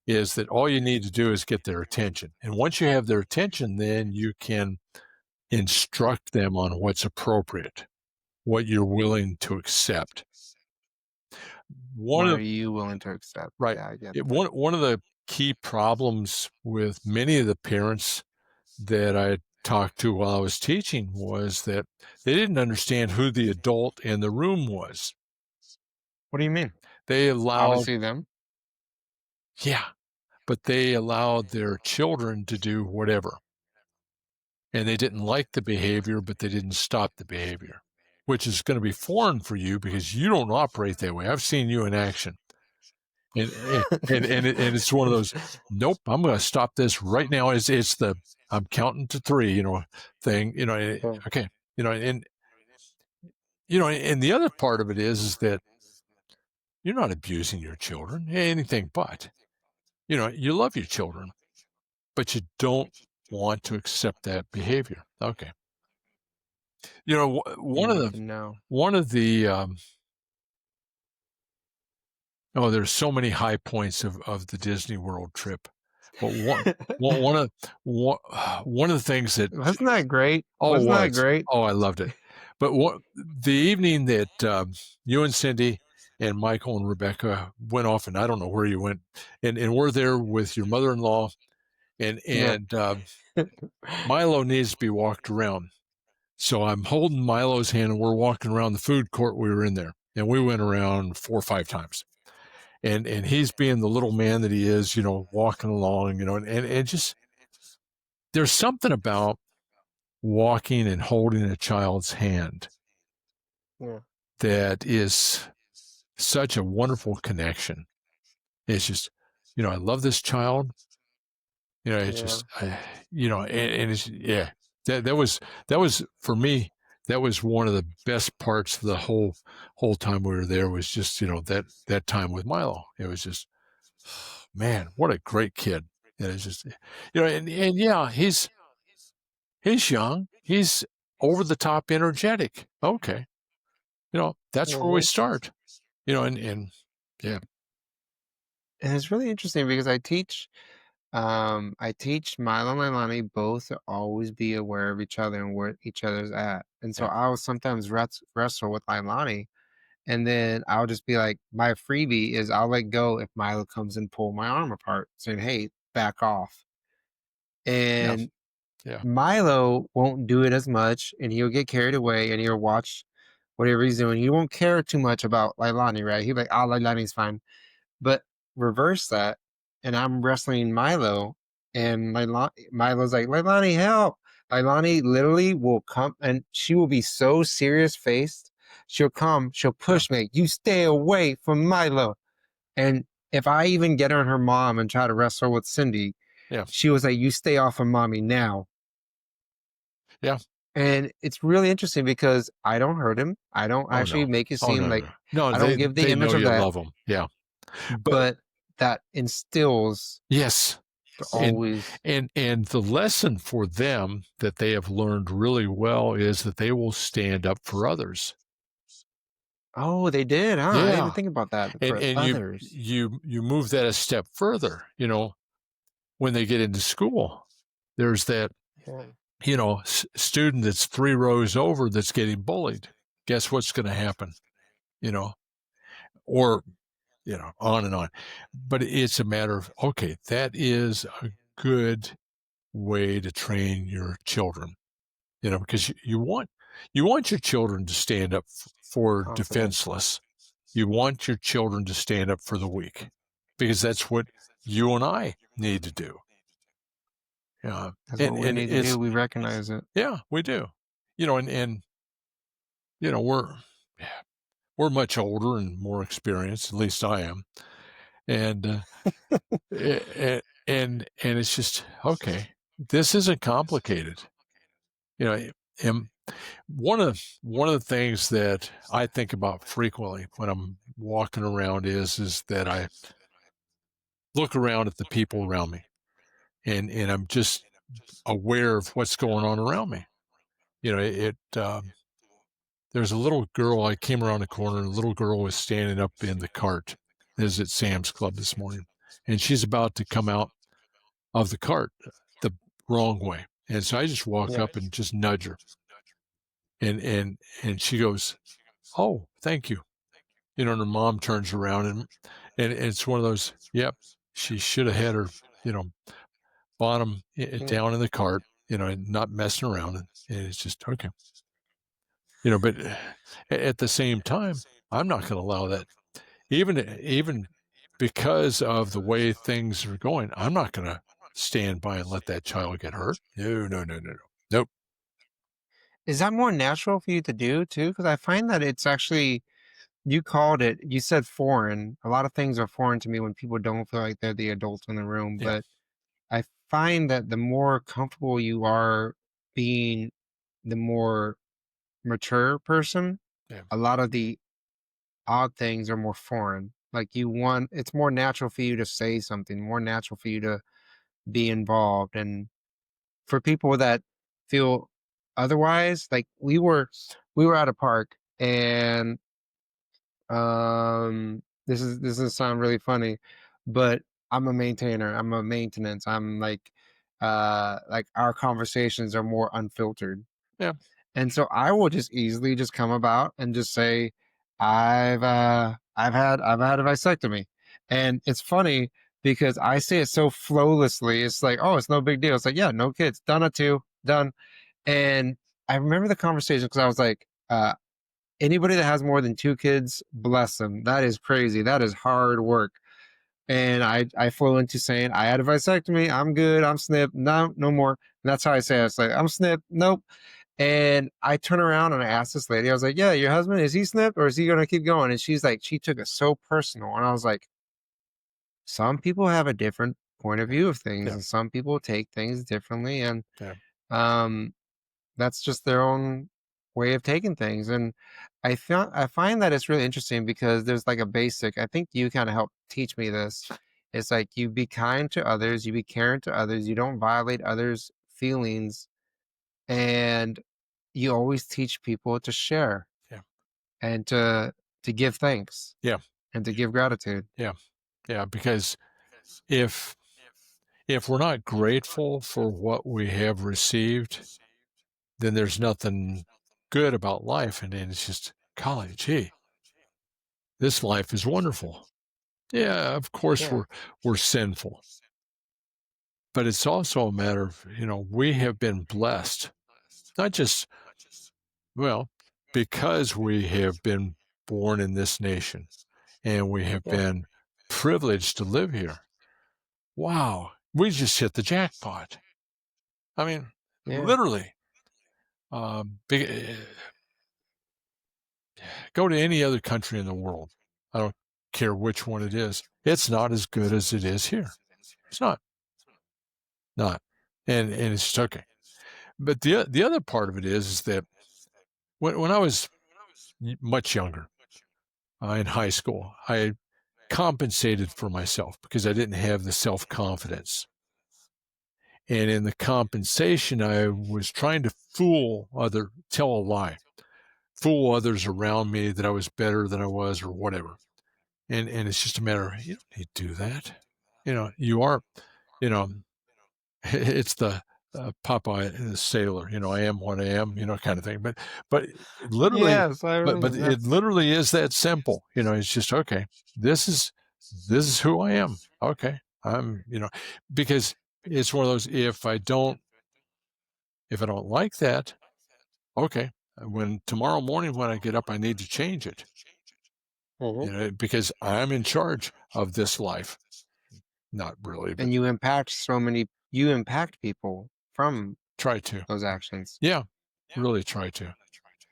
is that all you need to do is get their attention. And once you have their attention, then you can instruct them on what's appropriate, what you're willing to accept. One What are of you willing to accept? Right. Yeah, I get It, that. one of the key problems with many of the parents that I talked to while I was teaching was that they didn't understand who the adult in the room was. What do you mean? They allowed, Obviously them. yeah, but they allowed their children to do whatever. And they didn't like the behavior, but they didn't stop the behavior, which is going to be foreign for you because you don't operate that way. I've seen you in action. And it's one of those, nope, I'm going to stop this right now. It's the I'm counting to three, thing, Yeah. okay, and and the other part of it is that you're not abusing your children, anything but, you love your children, but you don't want to accept that behavior. Okay, You need to know. one of the oh, there's so many high points of the Disney World trip, but one of one, one of the things that Wasn't that great? oh, it Wasn't that was. great? Oh, I loved it. But the evening that you and Cindy and Michael and Rebecca went off, and I don't know where you went, and we're there with your mother-in-law, and Yeah. and Milo needs to be walked around. So I'm holding Milo's hand, and we're walking around the food court we were in there, and we went around 4 or 5 times. And he's being the little man that he is, walking along, and just there's something about walking and holding a child's hand Yeah. that is such a wonderful connection. It's just, I love this child. It's Yeah. just, and it's, yeah, that was for me. That was one of the best parts of the whole time we were there, was just, that time with Milo. It was just, man, what a great kid. And it's just, and yeah, he's young. He's over the top energetic. Okay. That's where we Mhm. start. And yeah, And it's really interesting because I teach Milo and Leilani both to always be aware of each other and where each other's at. And so yeah, I'll sometimes wrestle with Leilani, and then I'll just be like, my freebie is I'll let go if Milo comes and pull my arm apart, saying, "Hey, back off." yeah, And yeah, Milo won't do it as much, and he'll get carried away, and he'll watch whatever he's doing. He won't care too much about Leilani, right? He'll be like, "Oh, Leilani's fine." But reverse that, and I'm wrestling Milo, and Milo's like, "Leilani, help!" Leilani literally will come, and she will be so serious faced. She'll come, she'll yeah, push me. You stay away from Milo. And if I even get on her mom and try to wrestle with Cindy, yeah, she was like, "You stay off of mommy now." yeah. And it's really interesting because I don't hurt him. I don't Oh, actually no. make it Oh, seem no, like no. No, I don't they give the they image know of you that, love them. Yeah. But but that instills yes, to and always. and the lesson for them that they have learned really well is that they will stand up for others. Oh, they did, huh? I didn't even Yeah. think about that And for and you others. you move that a step further, when they get into school. There's that, Yeah. student that's 3 rows over that's getting bullied. Guess what's gonna happen, you know? Or, on and on. But it's a matter of, okay, that is a good way to train your children, because you want your children to stand up for Confident. defenseless. You want your children to stand up for the weak, because that's what you and I need to do. Yeah, That's and what we and need to do. it's We recognize it. yeah, we do. And we're much older and more experienced. At least I am, and and it's just okay. This isn't complicated. And one of the things that I think about frequently when I'm walking around is that I look around at the people around me, and I'm just aware of what's going on around me. There's a little girl. I came around the corner, and a little girl was standing up in the cart. This is at Sam's Club this morning, and she's about to come out of the cart the wrong way. And so I just walk Yeah. up and just nudge her, and she goes, "Oh, thank you." And her mom turns around, and it's one of those. Yep, she should have had her, you know, bottom Mm. down in the cart, and not messing around. And it's just okay, But at the same time, I'm not going to allow that. Even because of the way things are going, I'm not going to stand by and let that child get hurt. No, no, no, no, no, nope. Is that more natural for you to do too? Because I find that it's actually, you called it, you said foreign. A lot of things are foreign to me when people don't feel like they're the adults in the room. Yeah, But I find that the more comfortable you are being the more mature person, yeah, a lot of the odd things are more foreign. Like it's more natural for you to say something, more natural for you to be involved. And for people that feel otherwise, like we were at a park, and this is sound really funny, but I'm a maintainer. I'm a maintenance. I'm like our conversations are more unfiltered. yeah, And so I will just easily just come about and just say, I've had a vasectomy. And it's funny because I say it so flowlessly. It's like, oh, it's no big deal. It's like, yeah, no kids, done at 2, done. And I remember the conversation because I was like, anybody that has more than 2 kids, bless them. That is crazy. That is hard work. And I flew into saying, I had a vasectomy. I'm good. I'm snipped. No, no more. And that's how I say it. It's like, I'm snipped. Nope. And I turn around and I asked this lady, I was like, yeah, your husband, is he snipped or is he going to keep going? And she's like, she took it so personal. And I was like, some people have a different point of view of things yeah, and some people take things differently. And yeah, um, that's just their own way of taking things. And I find that it's really interesting because there's like a basic, I think you kind of helped teach me this, It's like you be kind to others, you be caring to others, you don't violate others' feelings, and you always teach people to share Yeah. and to give thanks Yeah. and to give gratitude. Yeah. Yeah. Because if if we're not grateful for what we have received, then there's nothing good about life. And then it's just, golly gee, this life is wonderful. Yeah, of course Yeah. we're sinful, but it's also a matter of, we have been blessed, not just, well, because we have been born in this nation and we have Yeah. been privileged to live here. Wow, we just hit the jackpot. I mean, Yeah. literally. Go to any other country in the world. I don't care which one it is. It's not as good as it is here. It's not, and it's just okay. But the other part of it is that when I was much younger, in high school, I compensated for myself because I didn't have the self confidence. And in the compensation, I was trying to tell a lie, fool others around me that I was better than I was or whatever. And it's just a matter of, you don't need to do that. You are, you know, it's the Popeye the sailor, I am what I am, kind of thing. But literally, Yes, I but remember that. it literally is that simple. It's just okay. This is this is who I am. Okay, because it's one of those. If I don't like that, okay. When tomorrow morning when I get up, I need to change it. Mhm. Because I'm in charge of this life. Not really, but And you impact people from try to. those actions. Yeah, really try to.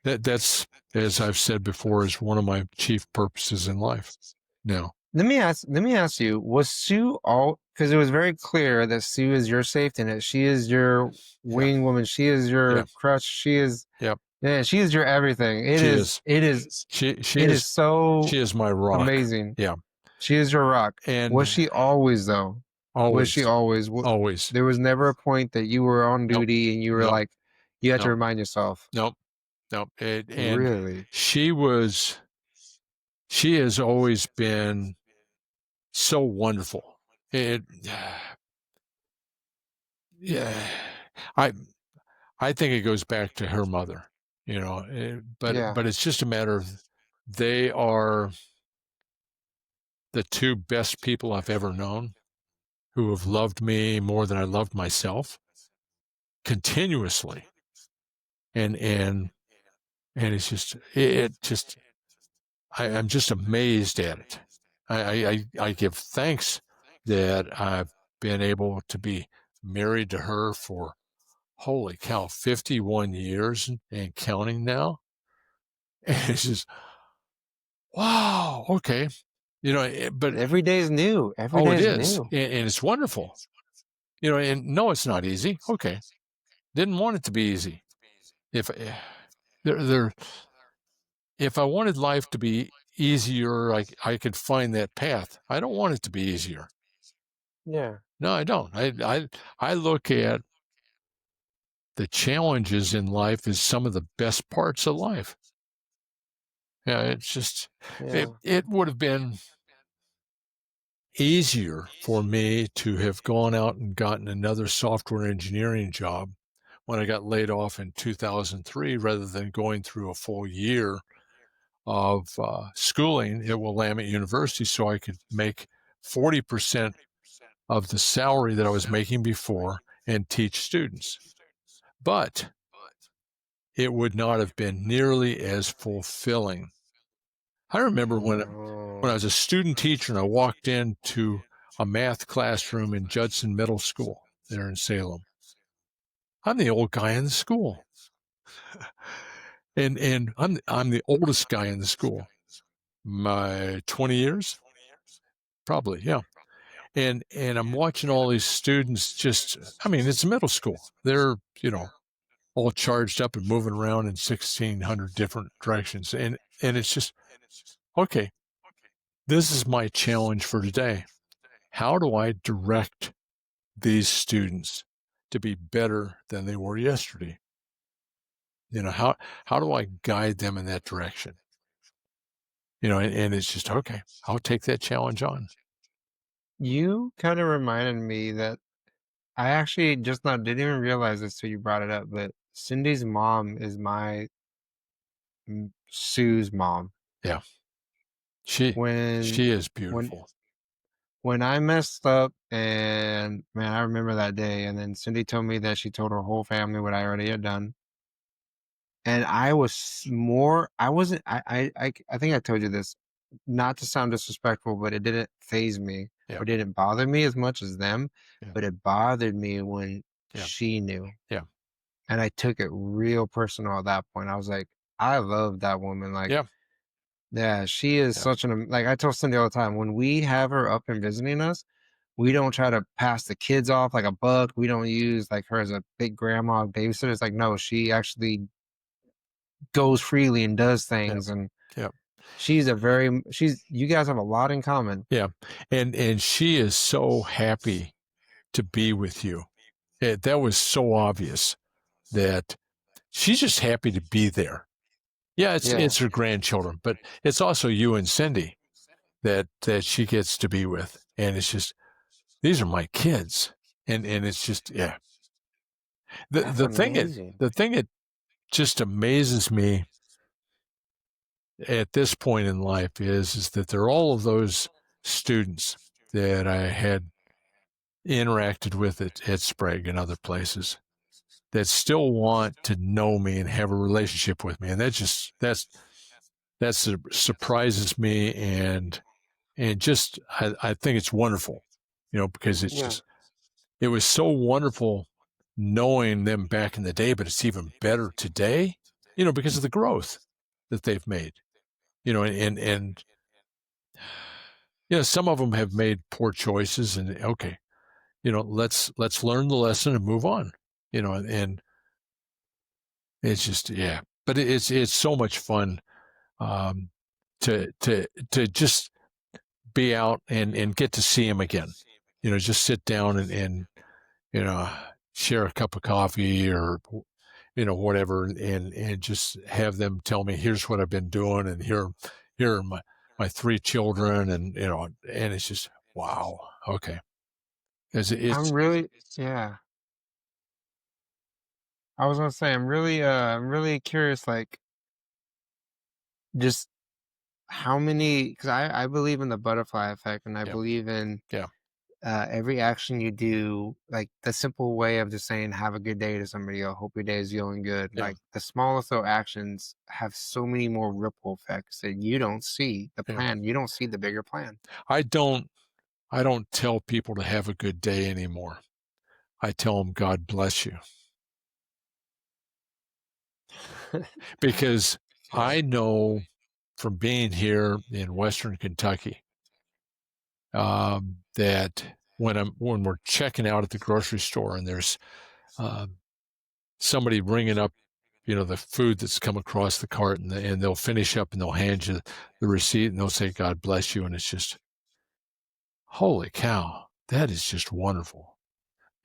That's, as I've said before, is one of my chief purposes in life now. Let me ask you, was Sue all because it was very clear that Sue is your safety net. She is your Yeah, wing woman. She is yeah, your crush. yeah. Yeah, she is your everything. It She is is. it is She it is is. so She is my rock. amazing. Yeah, She is your rock. Was and she always though? Was she always, always? always. There was never a point that you were on Nope, duty and you were nope, like, you had to nope, remind yourself. nope, nope. And Really? she was. She has always been so wonderful. It. Yeah. I I think it goes back to her mother, but Yeah. but it's just a matter of they are the two best people I've ever known who have loved me more than I loved myself continuously. And it's just it just I'm just amazed at it. I give thanks that I've been able to be married to her for, holy cow, 51 years and counting now. And it's just, wow, okay. But Every day is new. Every oh, day it is is. new. And it's wonderful. And no, it's not easy. Okay. Didn't want it to be easy. If there, there, if I wanted life to be easier, I could find that path. I don't want it to be easier. Yeah. No, I don't. I look at the challenges in life as some of the best parts of life. Yeah, it's just it, Yeah. it would have been easier for me to have gone out and gotten another software engineering job when I got laid off in 2003 rather than going through a full year of schooling at Willamette University so I could make 40% of the salary that I was making before and teach students. But it would not have been nearly as fulfilling. I remember when I Oh. was a student teacher and I walked into a math classroom in Judson Middle School there in Salem. I'm the old guy in the school, and I'm the oldest guy in the school. My 20 years, probably, yeah. And I'm watching all these students. Just, I mean, it's middle school. They're all charged up and moving around in 1,600 different directions, and it's just okay. This is my challenge for today. how do I direct these students to be better than they were yesterday? How do I guide them in that direction? And it's just okay. I'll take that challenge on. You kind of reminded me that I actually just now didn't even realize this till you brought it up, but Cindy's mom is Sue's mom. Yeah, she When she is when beautiful. when I messed up, and man, I remember that day, and then Cindy told me that she told her whole family what I already had done. And I was more I wasn't I think I told you this, not to sound disrespectful, but it didn't phase me Yeah, or didn't bother me as much as them, yeah, but it bothered me when yeah, she knew. yeah, And I took it real personal at that point. I was like, I love that woman. Like, yeah, yeah, she is yeah, such like I tell Cindy all the time, when we have her up and visiting us, we don't try to pass the kids off like a buck. We don't use like her as a big grandma babysitter. It's like, no, she actually goes freely and does yeah, things. And yeah, she's you guys have a lot in common. yeah. And she is so happy to be with you. That was so obvious that she's just happy to be there. Yeah, Yeah, it's her grandchildren, but it's also you and Cindy that she gets to be with, and it's just these are my kids, and it's just yeah. The that's the thing it amazing. the thing that just amazes me at this point in life is that there are all of those students that I had interacted with at Sprague and other places that still want to know me and have a relationship with me, and that surprises me, and just I think it's wonderful, because Yeah. it was so wonderful knowing them back in the day, but it's even better today, because of the growth that they've made, and some of them have made poor choices, and okay, let's learn the lesson and move on, and it's just yeah, but it's so much fun, um, to just be out and get to see him again, just sit down and you know share a cup of coffee or whatever, and just have them tell me here's what I've been doing, and here are my three children, and and it's just wow, okay, I'm it's really yeah. I was gonna say I'm really curious, like just how many, because I believe in the butterfly effect, and I yeah, believe in yeah, every action you do, like the simple way of just saying have a good day to somebody, or hope your day is going good. yeah, Like the smallest little actions have so many more ripple effects that you don't see the yeah. plan. You don't see the bigger plan. I don't i don't tell people to have a good day anymore. I tell them God bless you, because Yeah. I know from being here in Western Kentucky, that when we're checking out at the grocery store and there's um, somebody bringing up, the food that's come across the cart, and they'll finish up and they'll hand you the receipt and they'll say God bless you, and it's just holy cow, that is just wonderful.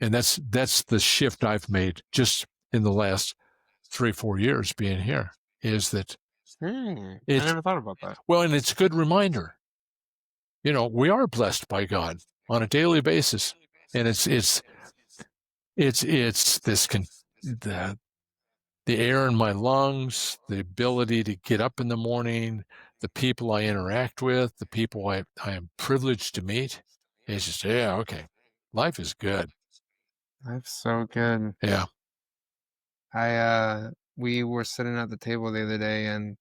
And that's the shift I've made just in the last 3-4 years being here, is that I it's never thought about that. well, and it's a good reminder. We are blessed by God on a daily basis, and it's the air in my lungs, the ability to get up in the morning, the people I interact with, the people I am privileged to meet. It's just yeah, okay, life is good. That's so good. Yeah, We were sitting at the table the other day, and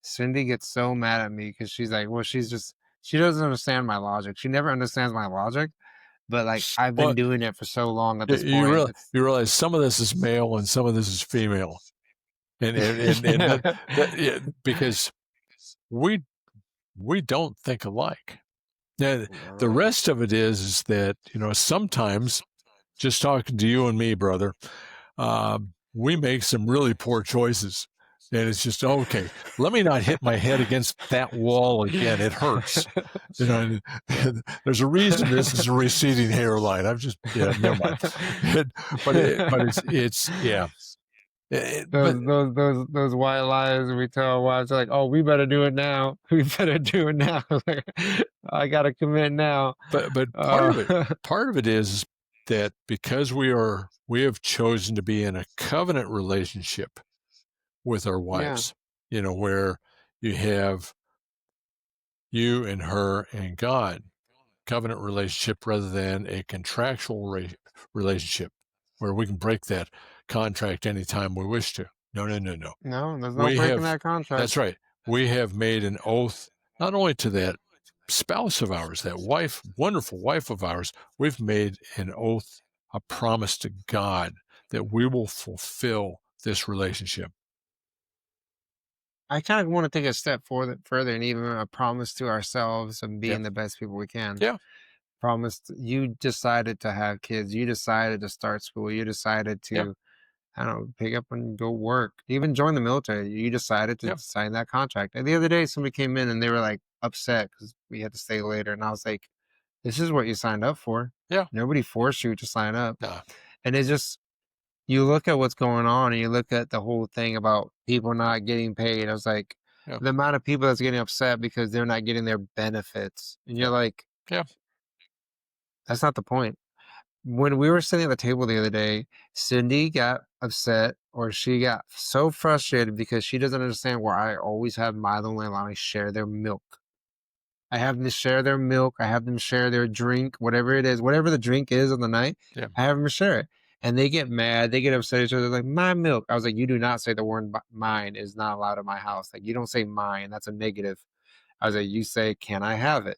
Cindy gets so mad at me because she's like, well, she doesn't understand my logic. She never understands my logic, but like I've been well, doing it for so long at you, this you point. realize you realize some of this is male and some of this is female, and Yeah. yeah, because we we don't think alike. Now, the No. rest of it is that sometimes, just talking to you and me, brother, we make some really poor choices. And it's just, okay, let me not hit my head against that wall again. It hurts. You know, there's a reason this is a receding hairline. I've just, yeah, never mind. But yeah. But Those white lies we tell our wives like, "Oh, we better do it now. We better do it now." Like, I gotta commit now. but Uh, part of it is that because we have chosen to be in a covenant relationship with our yeah. wives, where you have you and her and God, covenant relationship rather than a contractual relationship where we can break that contract anytime we wish to. No, no, no, no. No, there's no We breaking have, that contract. that's right. We have made an oath not only to that spouse of ours, that wife, wonderful wife of ours, we've made an oath, a promise to God that we will fulfill this relationship. I kind of want to take a step further and even a promise to ourselves of Yeah. being the best people we can. Yeah. Promised you decided to have kids, you decided to start school, you decided Yeah. to, I don't know, pick up and go work, even join the military. You decided to Yeah. sign that contract. And the other day, somebody came in and they were like upset because we had to stay later. And I was like, this is what you signed up for. Yeah. Nobody forced you to sign up. Nah. And it's just, you look at what's going on and you look at the whole thing about people not getting paid. I was like, Yeah. the amount of people that's getting upset because they're not getting their benefits. And Yeah. you're like, Yeah. that's not the point. When we were sitting at the table the other day, Cindy got upset or she got so frustrated because she doesn't understand why I always have Milo and Leilani share their milk. I have them share their milk. I have them share their drink, whatever it is, whatever the drink is on the night, Yeah. I have them share it. And they get mad. They get upset at each other. Like, my milk. I was like, you do not say the word mine is not allowed in my house. Like, you don't say mine. That's a negative. I was like, you say, can I have it?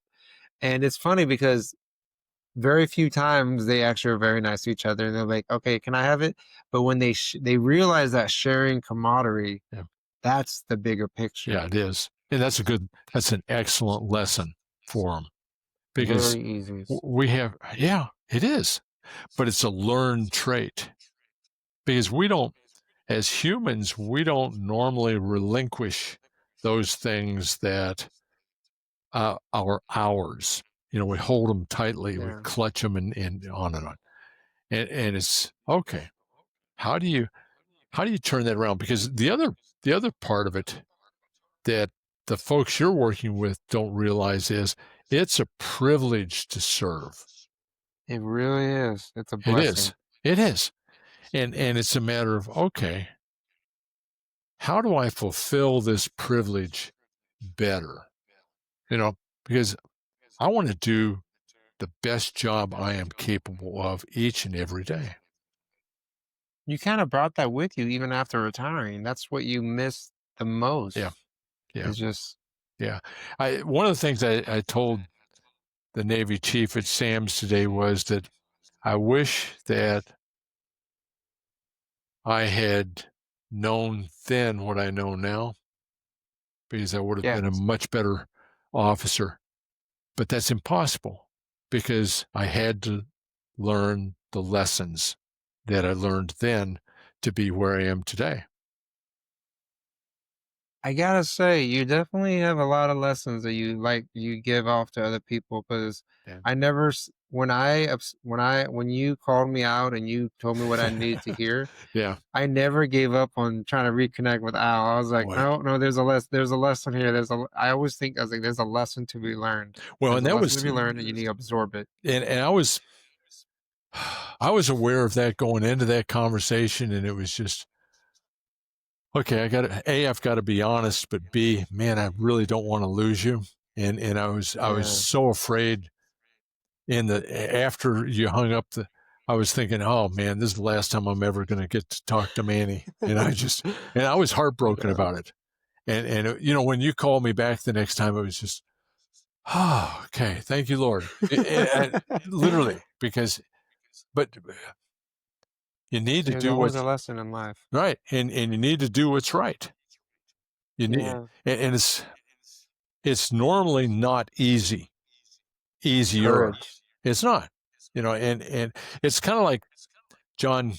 And it's funny because very few times they actually are very nice to each other, and they're like, "Okay, can I have it?" But when they realize that sharing camaraderie, Yeah. that's the bigger Yeah, picture. it is. And that's an excellent lesson for them because Very easy. we have, yeah, it is, but it's a learned trait because as humans, we don't normally relinquish those things that are ours. We hold them tightly, we Yeah. clutch them, and on and on. And it's okay. How do you turn that around? Because the other part of it that the folks you're working with don't realize is it's a privilege to serve. It really is. It's a It is. blessing. It is. And it's a matter of, okay, how do I fulfill this privilege better? Because I want to do the best job I am capable of each and every day. You kinda brought that with you even after retiring. That's what you miss the Yeah. most, Yeah. is just Yeah. One of the things I told the Navy chief at Sam's today was that I wish that I had known then what I know now because I would have been a yes. much better officer. But that's impossible because I had to learn the lessons that I learned then to be where I am today. I gotta say, you definitely have a lot of lessons that you give off to other people. Because Yeah. I never when you called me out and you told me what I needed to hear, Yeah. I never gave up on trying to reconnect with Al. I was like, Boy. no, no, there's a lesson here. I always think I was like, there's a lesson to be learned. Well, There's and a that lesson to was be learned, and you need to absorb it. and I was aware of that going into that conversation, and it was just okay. I've got to be honest, but B, man, I really don't want to lose you. And I was Yeah. so afraid in the after you hung up I was thinking, oh man, this is the last time I'm ever going to get to talk to Manny. And I was heartbroken Yeah. about it. And when you called me back the next time, it was just, oh, okay, thank you, Lord. Literally, but you need to There's do always a what's lesson in life. right, and you need to do what's right. You need, Yeah. and it's normally not easier. Courage. It's not, and it's kind of like John.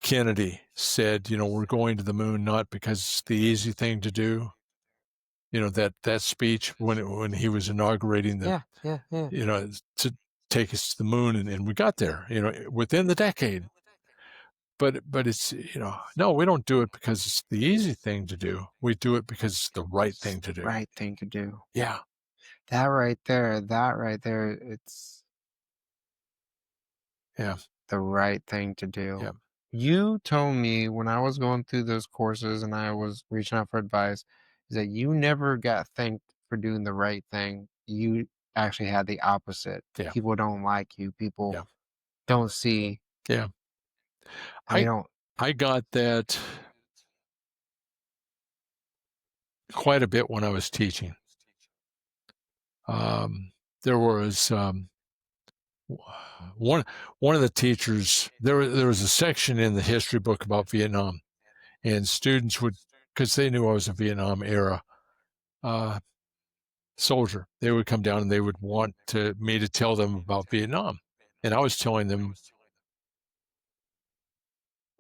Kennedy said, "We're going to the moon not because it's the easy thing to do." That speech when he was inaugurating Yeah, yeah, yeah. to take us to the moon, and we got there, within the decade. But it's, no, we don't do it because it's the easy thing to do. We do it because it's the right It's thing the to do. right thing to do. Yeah, That right there, it's yeah, the right thing to do. yeah, You told me when I was going through those courses and I was reaching out for advice, is that you never got thanked for doing the right thing. You actually had the opposite. yeah, People don't like you. People yeah, don't see, yeah. and they I don't. I got that quite a bit when I was teaching. There was, one one of the teachers, there was a section in the history book about Vietnam, and students would, because they knew I was a Vietnam era uh, soldier, they would come down and they would want me to tell them about Vietnam, and I was telling them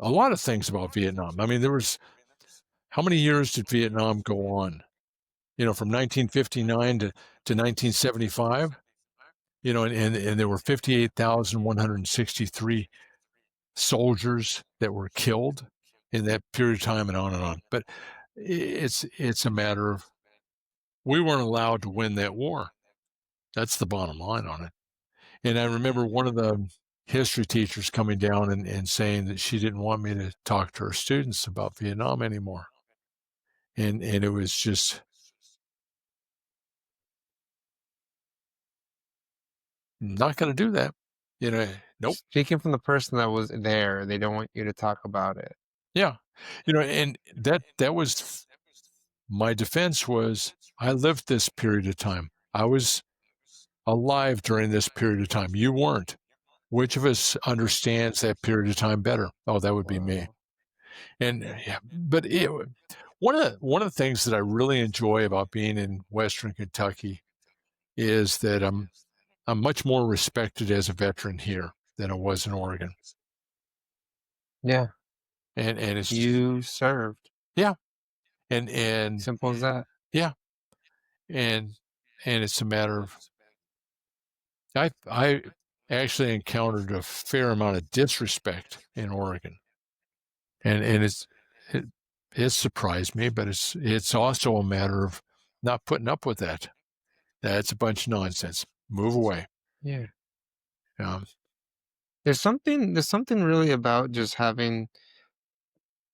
a lot of things about Vietnam. I mean, there was, how many years did Vietnam go on? From 1959 to 1975. And there were 58,163 soldiers that were killed in that period of time, and on and on. But it's a matter of, we weren't allowed to win that war. That's the bottom line on it. And I remember one of the history teachers coming down and saying that she didn't want me to talk to her students about Vietnam anymore. And it was just not going to do that. Nope. Speaking from the person that was there, they don't want you to talk about it. Yeah. And that was my defense was, I lived this period of time. I was alive during this period of time. You weren't. Which of us understands that period of time better? Oh, that would be me. Wow. And yeah, but one of the things that I really enjoy about being in Western Kentucky is that I'm much more respected as a veteran here than I was in Oregon. Yeah, And it's, you served. yeah, and Simple as that. yeah, and it's a matter of, I actually encountered a fair amount of disrespect in Oregon, and it, it surprised me, but it's also a matter of not putting up with that. That's a bunch of nonsense. Move away. Yeah. Um, There's something really about just having.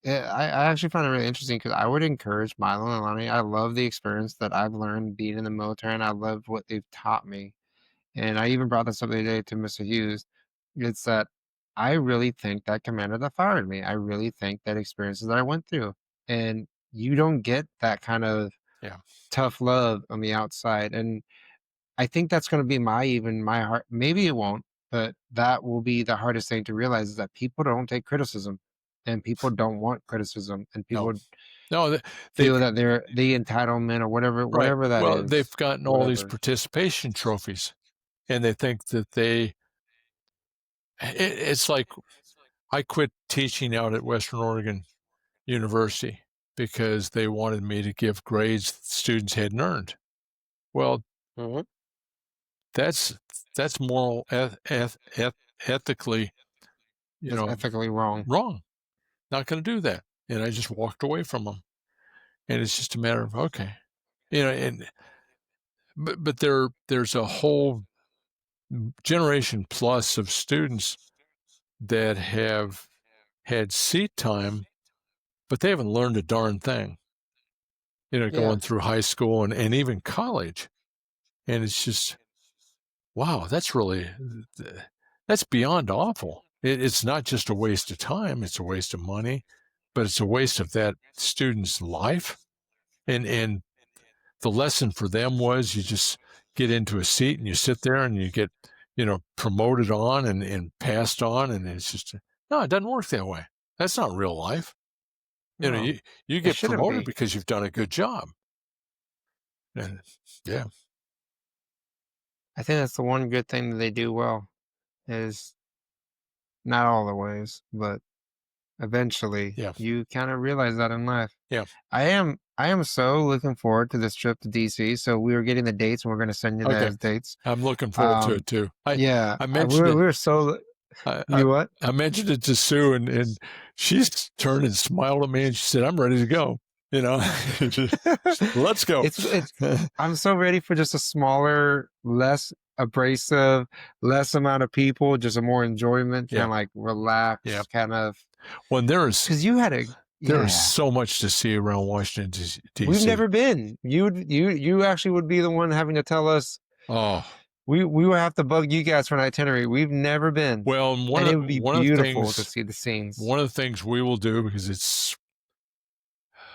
I actually find it really interesting because I would encourage Milo and Lonnie. I love the experience that I've learned being in the military, and I love what they've taught me. And I even brought this up the other day to Mr. Hughes. It's that I really think that commander that fired me. I really think that experiences that I went through, and you don't get that kind of yeah. tough love on the outside. And I think that's going to be my heart. Maybe it won't, but that will be the hardest thing to realize is that people don't take criticism, and people don't want criticism, and No, people no, they've feel that they're the entitlement or whatever, right. whatever that Well, they've is, gotten all these whatever. participation trophies, and they think that it's like, I quit teaching out at Western Oregon University because they wanted me to give grades that students hadn't earned. Well, Mhm. that's moral, ethically, That's ethically wrong. wrong. Not going to do that. And I just walked away from them. And it's just a matter of, okay, and but there's a whole generation plus of students that have had seat time, but they haven't learned a darn thing. Yeah. Going through high school and even college. And it's just, wow, that's beyond awful. It's not just a waste of time, it's a waste of money, but it's a waste of that student's life. And the lesson for them was, you just get into a seat and you sit there and you get, promoted on and passed on. And it's just, no, it doesn't work that way. That's not real life. You know, No, you, you it get shouldn't promoted be. because you've done a good job. And yeah, I think that's the one good thing that they do well is not all the ways, but eventually. Yeah. You kind of realize that in life. Yeah. I am so looking forward to this trip to DC. So we were getting the dates and we're gonna send you Okay. those dates. I'm looking forward to it too. Yeah, I we mentioned were it. we were so I, I you what? I mentioned it to Sue, and she's turned and smiled at me, and she said, "I'm ready to go." You know, let's go. It's I'm so ready for just a smaller, less abrasive, less amount of people, just a more enjoyment, kind Yeah. of like Yeah. relaxed kind of When because you had a there is yeah. so much to see around Washington We've D.C. never been. You actually would be the one having to tell us. Oh, We would have to bug you guys for an itinerary. We've never been, well, and and it would be beautiful to see the scenes. one of the things we will do, because it's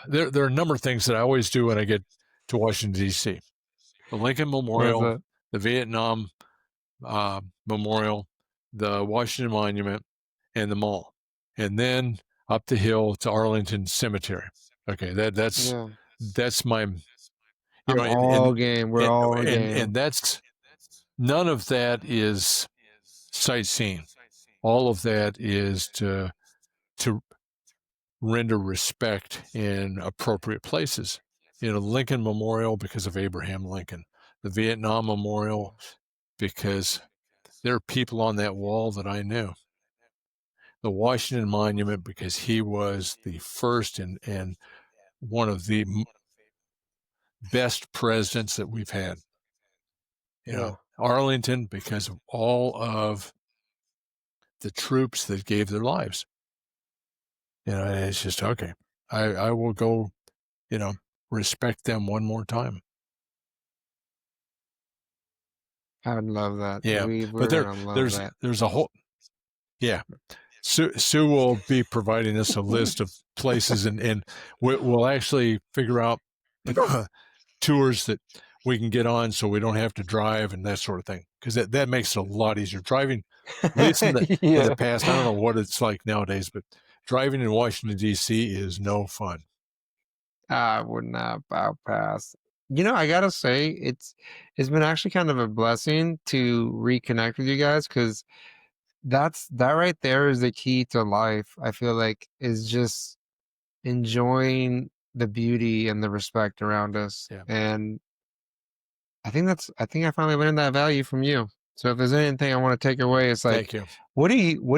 there are a number of things that I always do when I get to Washington D.C. The Lincoln Was Memorial, it? the Vietnam Memorial, the Washington Monument, and the Mall, and then up the hill to Arlington Cemetery. Okay, Yeah. that's my, you know, I'm all game. We're and all and game. that's none of that is sightseeing. All of that is to render respect in appropriate places. You know, Lincoln Memorial because of Abraham Lincoln, the Vietnam Memorial because there are people on that wall that I knew. The Washington Monument because he was the first and one of the best presidents that we've had. You Yeah. know, Arlington because of all of the troops that gave their lives. You know, and it's just okay. I will go, you know, respect them one more time. I would love that. Yeah, but We're gonna love that. there's a whole yeah. Sue will be providing us a list of places, and we'll actually figure out tours that we can get on, so we don't have to drive and that sort of thing. Because that makes it a lot easier. Driving, at least in the Yeah. past, I don't know what it's like nowadays, but driving in Washington D.C. is no fun. I would not bypass. I gotta say, it's been actually kind of a blessing to reconnect with you guys because that right there is the key to life. I feel like is just enjoying the beauty and the respect around us. Yeah, And I think I finally learned that value from you. So if there's anything I want to take away, it's like, thank you. what do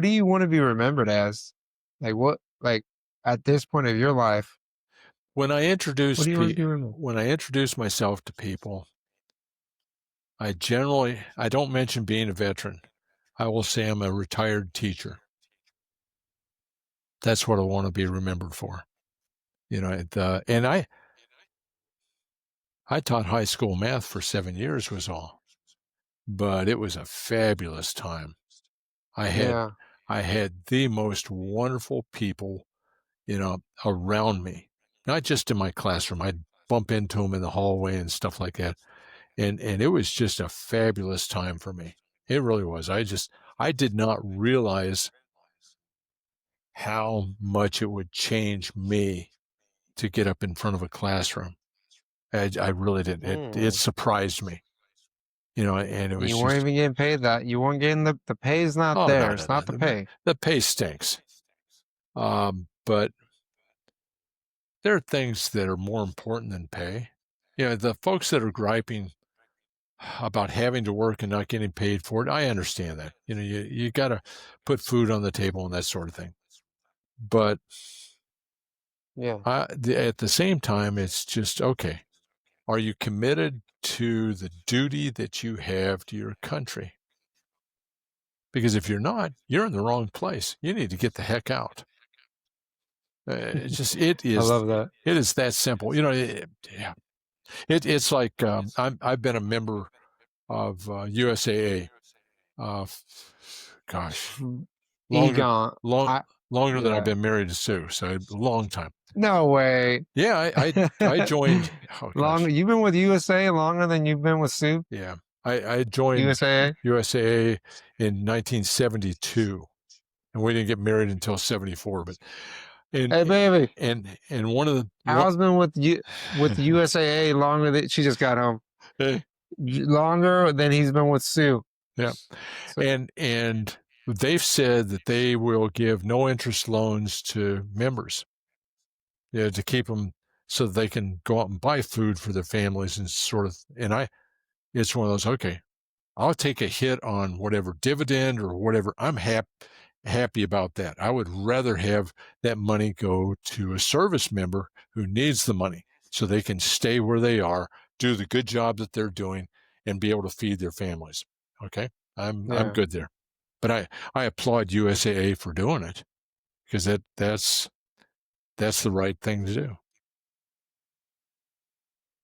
you want to be remembered as? Like at this point of your life, When I what introduce do you want to be remembered? when I introduce myself to people, I don't mention being a veteran. I will say I'm a retired teacher. That's what I want to be remembered for. You know, and I taught high school math for 7 years was all, but it was a fabulous time. I had Yeah. I had the most wonderful people, you know, around me, not just in my classroom. I'd bump into them in the hallway and stuff like that, and it was just a fabulous time for me. It really was. I did not realize how much it would change me to get up in front of a classroom. I really didn't. It Mm. surprised me, you know, and it was You weren't just, even getting paid that. You weren't getting the pay's not oh there. no, no, It's no, not the pay. the pay stinks. But there are things that are more important than pay. You know, the folks that are griping about having to work and not getting paid for it, I understand that. You know, you got to put food on the table and that sort of thing. But Yeah. at the same time, it's just okay. Are you committed to the duty that you have to your country? Because if you're not, you're in the wrong place. You need to get the heck out. It's just I love that. it is that simple. You know, yeah. It's like I've been a member of USAA. Uh, gosh, longer Egon. long I longer than I've Yeah. been married to Sue, so a long time. No way. Yeah, I joined. Oh Long gosh, you've been with USA longer than you've been with Soup? yeah, I joined USAA? USAA in 1972, and we didn't get married until 74. But and Hey baby, and one of the one, Al's been with USAA longer than she just got home. eh, Longer than he's been with Sue. yeah, So and they've said that they will give no interest loans to members, to keep them so that they can go out and buy food for their families and sort of. And it's one of those. Okay, I'll take a hit on whatever dividend or whatever. I'm happy about that. I would rather have that money go to a service member who needs the money so they can stay where they are, do the good job that they're doing, and be able to feed their families. Okay, I'm Yeah. good there. But I applaud USAA for doing it because that's the right thing to do.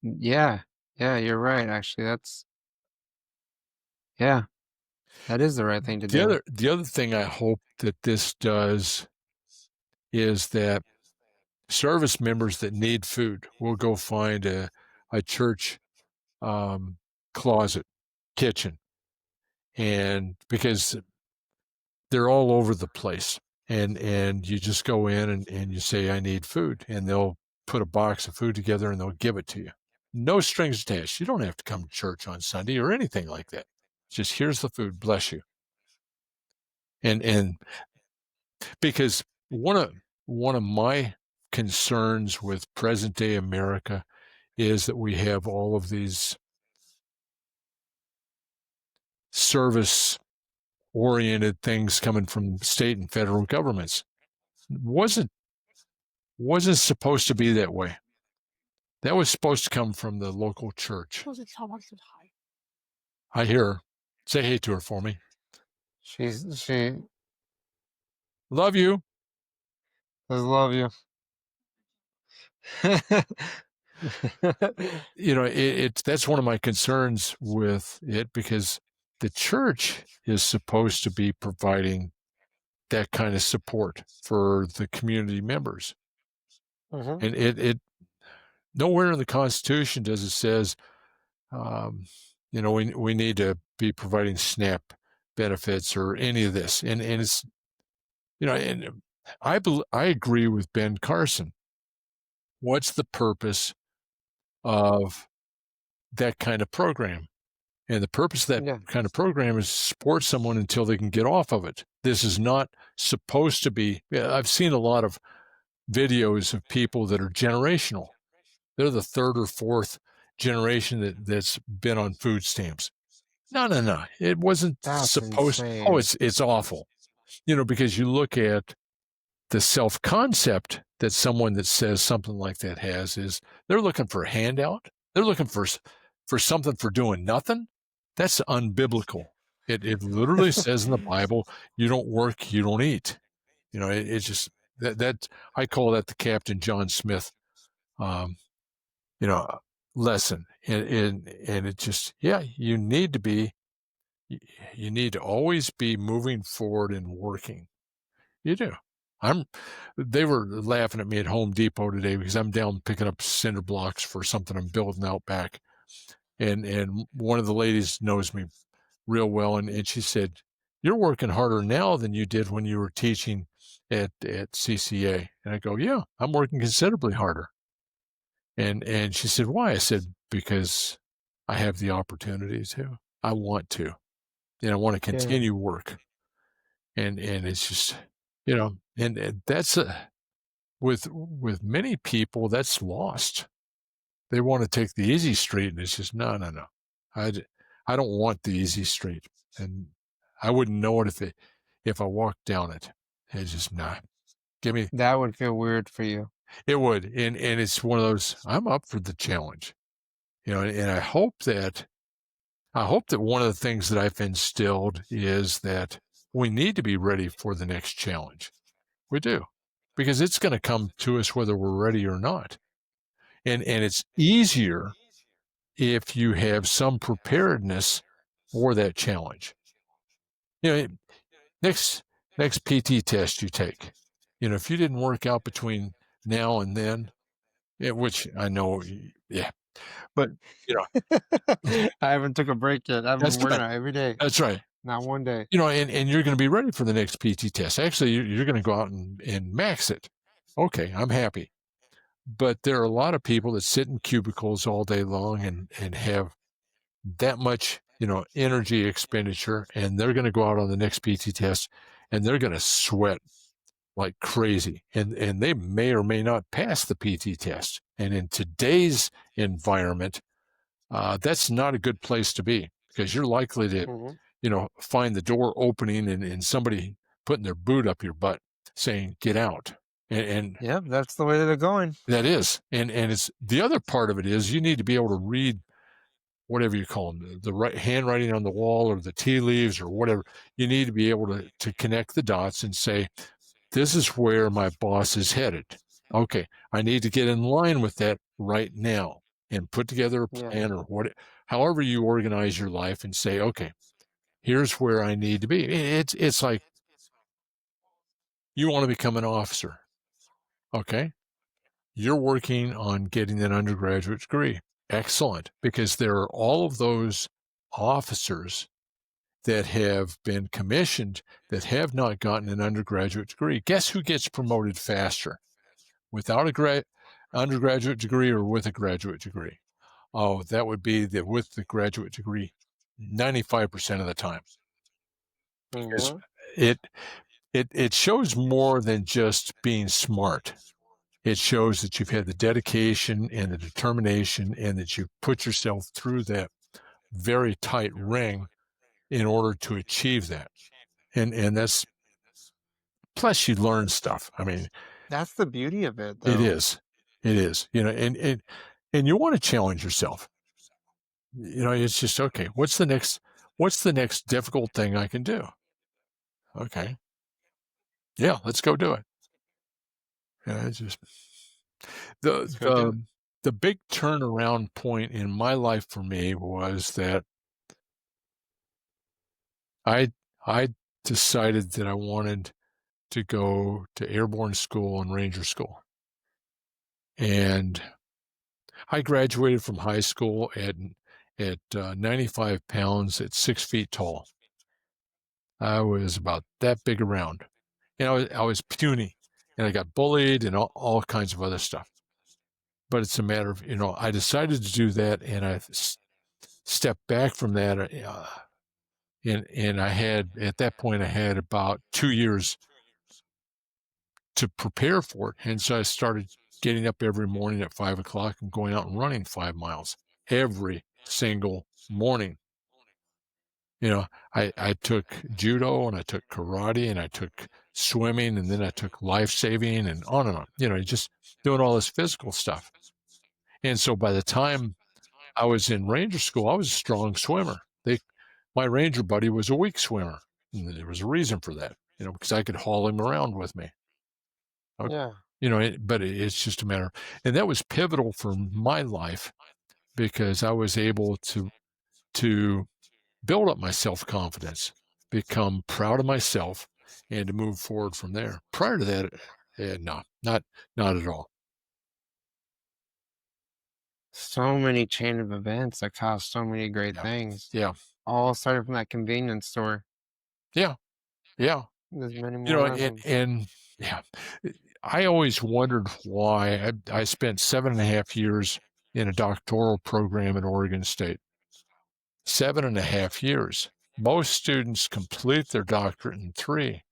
Yeah. Yeah, you're right, actually. Yeah, that is the right thing to do. The other thing I hope that this does is that service members that need food will go find a church um, closet, kitchen, and because they're all over the place, and you just go in and you say I need food, and they'll put a box of food together and they'll give it to you. No strings attached. You don't have to come to church on Sunday or anything like that. Just here's the food, bless you. And because one of my concerns with present day America is that we have all of these service oriented things coming from state and federal governments. Wasn't supposed to be that way. That was supposed to come from the local church. I hear her. Say hey to her for me. She Love you. does love you. It's that's one of my concerns with it because the church is supposed to be providing that kind of support for the community members. Mhm. And it nowhere in the Constitution does it says, um, we need to be providing SNAP benefits or any of this. And it's and I agree with Ben Carson. What's the purpose of that kind of program? And the purpose of that Yeah. kind of program is to support someone until they can get off of it. This is not supposed to be. Yeah, I've seen a lot of videos of people that are generational. They're the third or fourth generation that's been on food stamps. No, no, no. It wasn't That's supposed. Oh, insane. it's awful. Because you look at the self concept that someone that says something like that has is they're looking for a handout. They're looking for something for doing nothing. That's unbiblical. It literally says in the Bible, you don't work, you don't eat. It's just that I call that the Captain John Smith um, you know, lesson. And it just, yeah, you need to always be moving forward and working. You do. I'm They were laughing at me at Home Depot today because I'm down picking up cinder blocks for something I'm building out back. And one of the ladies knows me real well, and she said, "You're working harder now than you did when you were teaching at CCA." And I go, "Yeah, I'm working considerably harder." And she said, "Why?" I said, "Because I have the opportunity to. I want to. And I want to Yeah. continue work." And it's just, and that's with many people that's lost. They want to take the easy street, and it's just no, no, no. I don't want the easy street, and I wouldn't know it if I walked down it. It's just not. Give me That would feel weird for you. it would, and it's one of those. I'm up for the challenge, and I hope that one of the things that I've instilled is that we need to be ready for the next challenge. We do, because it's going to come to us whether we're ready or not. And it's easier if you have some preparedness for that challenge. You know, next next PT test you take, if you didn't work out between now and then, which I know, yeah, but you know, I haven't took a break yet. I've that's been working right. on it every day, That's right. not one day. And you're going to be ready for the next PT test. Actually, you're going to go out and max it. Okay, I'm happy. But there are a lot of people that sit in cubicles all day long and have that much energy expenditure, and they're going to go out on the next PT test and they're going to sweat like crazy, and they may or may not pass the PT test. And in today's environment, that's not a good place to be because you're likely to, Mhm. find the door opening and somebody putting their boot up your butt saying, get out. And Yep, that's the way that they're going. that is, and it's the other part of it is you need to be able to read whatever you call them, the right handwriting on the wall or the tea leaves or whatever. You need to be able to connect the dots and say, this is where my boss is headed. Okay, I need to get in line with that right now and put together a Yeah. plan or however you organize your life and say, okay, here's where I need to be. It's like you want to become an officer. Okay, you're working on getting an undergraduate degree. Excellent, because there are all of those officers that have been commissioned that have not gotten an undergraduate degree. Guess who gets promoted faster? Without a undergraduate degree or with a graduate degree? Oh, that would be the with the graduate degree 95% of the time because Mhm. it it shows more than just being smart. It shows that you've had the dedication and the determination and that you've put yourself through that very tight ring in order to achieve that. And that's plus you learn stuff. I mean, That's the beauty of it, it though. is. It is. And you want to challenge yourself. It's just okay, what's the next difficult thing I can do? Okay. Yeah, let's go do it. Yeah, it's just the Let's go do it. the the big turnaround point in my life for me was that I I decided that I wanted to go to airborne school and ranger school. And I graduated from high school at 95 pounds at 6 feet tall. I was about that big around. And I was puny and I got bullied and all kinds of other stuff. But it's a matter of, I decided to do that and stepped back from that. And I had, at that point, I had about 2 years to prepare for it. And so I started getting up every morning at 5 o'clock and going out and running 5 miles every single morning. I took judo and I took karate and I took swimming and then I took life saving and on and on. Just doing all this physical stuff. And so by the time I was in ranger school, I was a strong swimmer. My ranger buddy was a weak swimmer. And there was a reason for that, because I could haul him around with me. Okay. Yeah. But it's just a matter, and that was pivotal for my life because I was able to build up my self-confidence, become proud of myself, and to move forward from there. Prior to that, no, not at all. So many chain of events that caused so many great Yeah, things, yeah, all started from that convenience store. yeah, yeah. There's many more of And, them. yeah, I always wondered why I spent 7.5 years in a doctoral program at Oregon State. 7.5 years. Most students complete their doctorate in 3,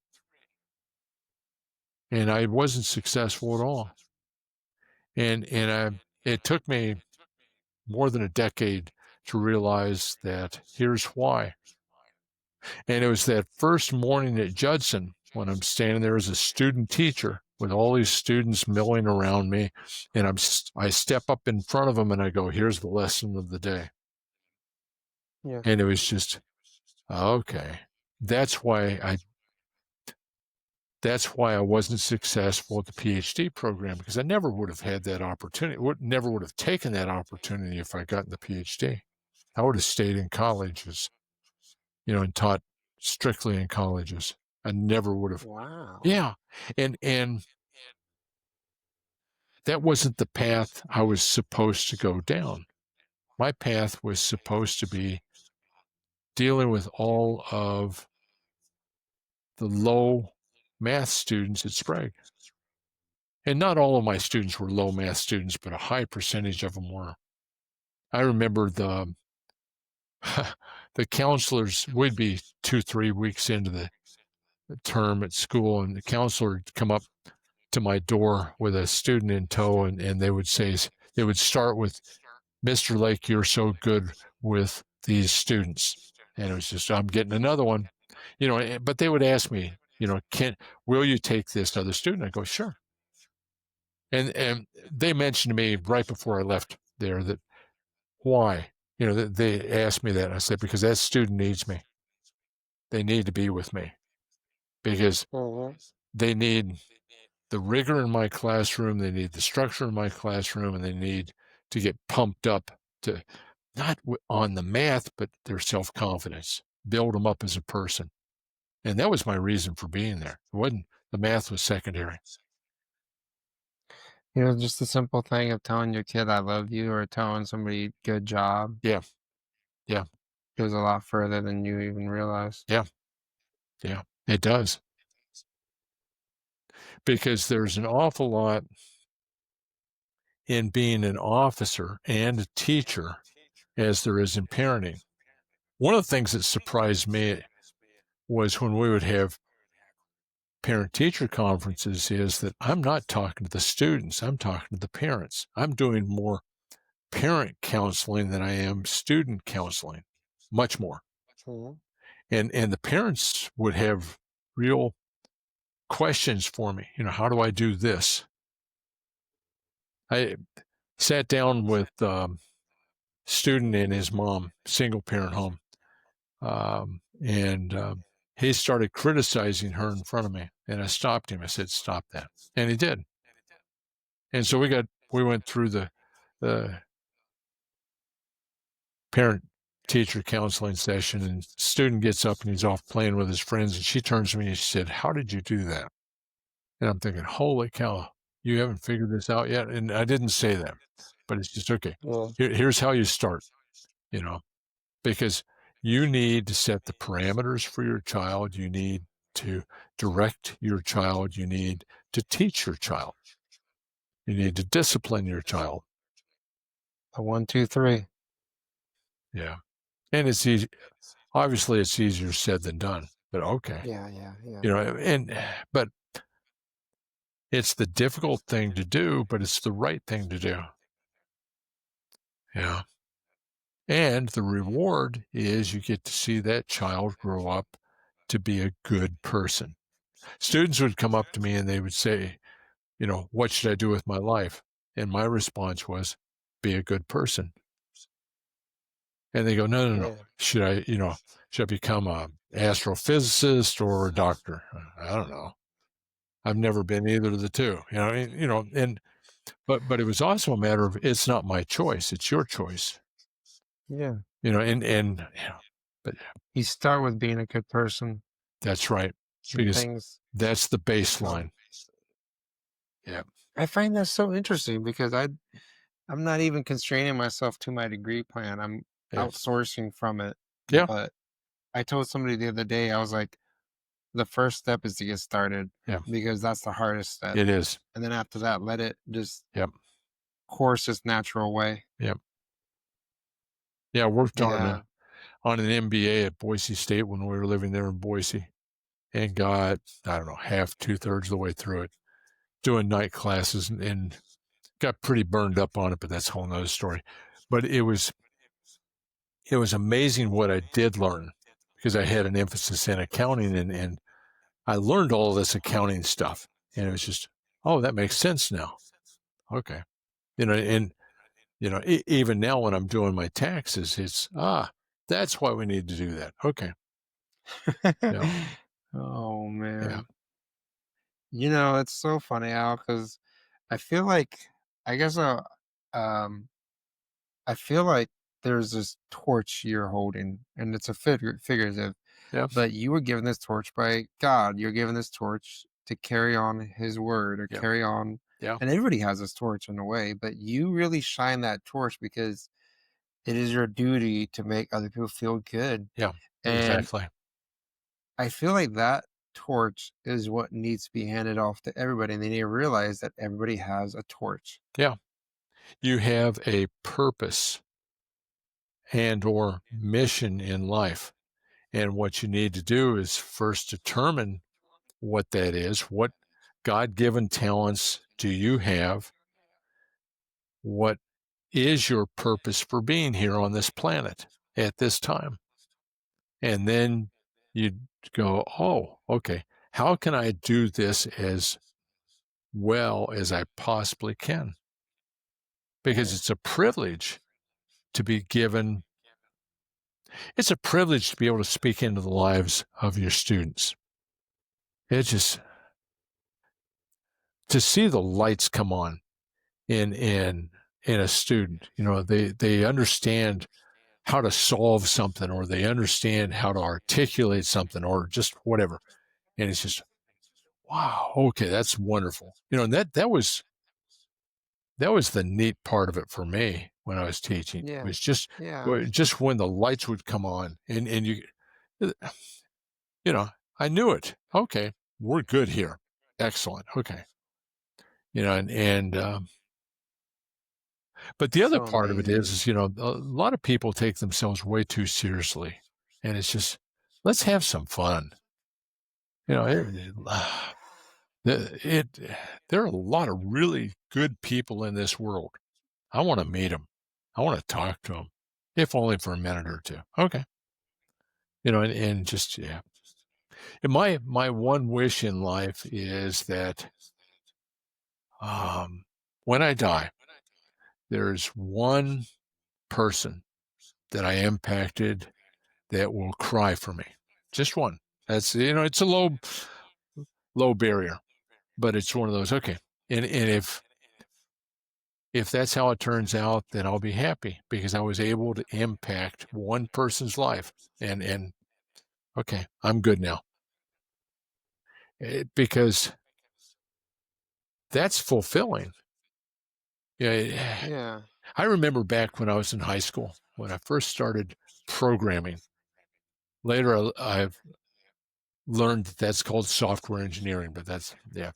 and I wasn't successful at all. It took me more than a decade to realize that here's why. And it was that first morning at Judson when I'm standing there as a student teacher with all these students milling around me, and I step up in front of them and I go, "Here's the lesson of the day." Yeah. And it was just okay. That's why I That's why I wasn't successful at the PhD program because I never would have had that opportunity, never would have taken that opportunity if I gotten the PhD. I would have stayed in colleges, and taught strictly in colleges. I never would have. Wow. Yeah. And that wasn't the path I was supposed to go down. My path was supposed to be dealing with all of the low math students at Sprague. And not all of my students were low math students, but a high percentage of them were. I remember the counselors would be 2, 3 weeks into the term at school, and the counselor would come up to my door with a student in tow, and they would say, they would start with, "Mr. Lake, you're so good with these students." And it was just, I'm getting another one, but they would ask me, will you take this other student? I go, sure. And they mentioned to me right before I left there that why, that they asked me that. And I said, because that student needs me. They need to be with me because Mhm. they need the rigor in my classroom, they need the structure in my classroom, and they need to get pumped up to not on the math, but their self confidence, build them up as a person. And that was my reason for being there. It wasn't, the math was secondary. Just the simple thing of telling your kid I love you or telling somebody good job Yeah, yeah, goes a lot further than you even realize. yeah, yeah. It does because there's an awful lot in being an officer and a teacher as there is in parenting. One of the things that surprised me was when we would have parent teacher conferences is that I'm not talking to the students, I'm talking to the parents. I'm doing more parent counseling than I am student counseling, much more. Mhm. And the parents would have real questions for me. How do I do this? I sat down with student and his mom, single parent home, and he started criticizing her in front of me, and I stopped him. I said, "Stop that," and he did. And so we went through the parent teacher counseling session, and student gets up and he's off playing with his friends, and she turns to me and she said, "How did you do that?" And I'm thinking, "Holy cow, you haven't figured this out yet?" And I didn't say that, but it's just okay. Well, Here's how you start, you know, because you need to set the parameters for your child. You need to direct your child. You need to teach your child. You need to discipline your child. a 1, 2, 3. Yeah. And it's easy. Obviously, it's easier said than done, but okay. Yeah, yeah, yeah. But it's the difficult thing to do, but it's the right thing to do. Yeah. And the reward is you get to see that child grow up to be a good person. Students would come up to me and they would say, "What should I do with my life?" And my response was, "Be a good person." And they go, "No, no, no. Yeah. Should I become a astrophysicist or a doctor?" I don't know. I've never been either of the two. But it was also a matter of it's not my choice, it's your choice. Yeah. But You start with being a good person that's right, and because things that's the come. baseline. Yeah, I find that so interesting because I'm not even constraining myself to my degree plan. I'm yeah, outsourcing from it. yeah, But I told somebody the other day, I was like, the first step is to get started yeah, because that's the hardest step. it is. And then after that, let it just Yep, course its natural way. yep. Yeah, I worked Yeah. on an MBA at Boise State when we were living there in Boise and got, I don't know, half, 2/3 of the way through it, doing night classes and got pretty burned up on it, but that's a whole nother story. But it was amazing what I did learn because I had an emphasis in accounting and I learned all this accounting stuff. And it was just, oh, that makes sense now. Okay. And even now when I'm doing my taxes, it's that's why we need to do that. Okay. Yeah. Oh Yeah. man. It's so funny, Al, because I feel like I guess um I feel like there's this torch you're holding, and it's a figurative, Yeah. but you were given this torch by God. You're given this torch to carry on His word or Yeah. carry on, Yeah. and everybody has this torch in a way, but you really shine that torch because it is your duty to make other people feel good. Yeah. And Exactly. I feel like that torch is what needs to be handed off to everybody, and they need to realize that everybody has a torch. Yeah. You have a purpose and or mission in life. And what you need to do is first determine what that is. What God-given talents do you have? What is your purpose for being here on this planet at this time? And then you go, oh, okay, how can I do this as well as I possibly can? Because it's a privilege to be given, it's a privilege to be able to speak into the lives of your students. It's just to see the lights come on in a student. They understand how to solve something, or they understand how to articulate something, or just whatever. And it's just, wow, okay, that's wonderful. And that was the neat part of it for me when I was teaching. It Yeah. was just Yeah. just when the lights would come on, and you know, I knew it. Okay, we're good here. Excellent. Okay. But the other So part of it is, amazing. a lot of people take themselves way too seriously, and it's just, let's have some fun. You know, it there are a lot of really good people in this world. I want to meet them. I want to talk to them, if only for a minute or two. Okay. And just, yeah. And my one wish in life is that, when I die, there's one person that I impacted that will cry for me. Just one. That's, it's a low barrier, but it's one of those. Okay. And if that's how it turns out, then I'll be happy because I was able to impact one person's life. And okay, I'm good now. Because that's fulfilling. Yeah. Yeah. I remember back when I was in high school, when I first started programming. Later, I've learned that that's called software engineering, but that's, yeah.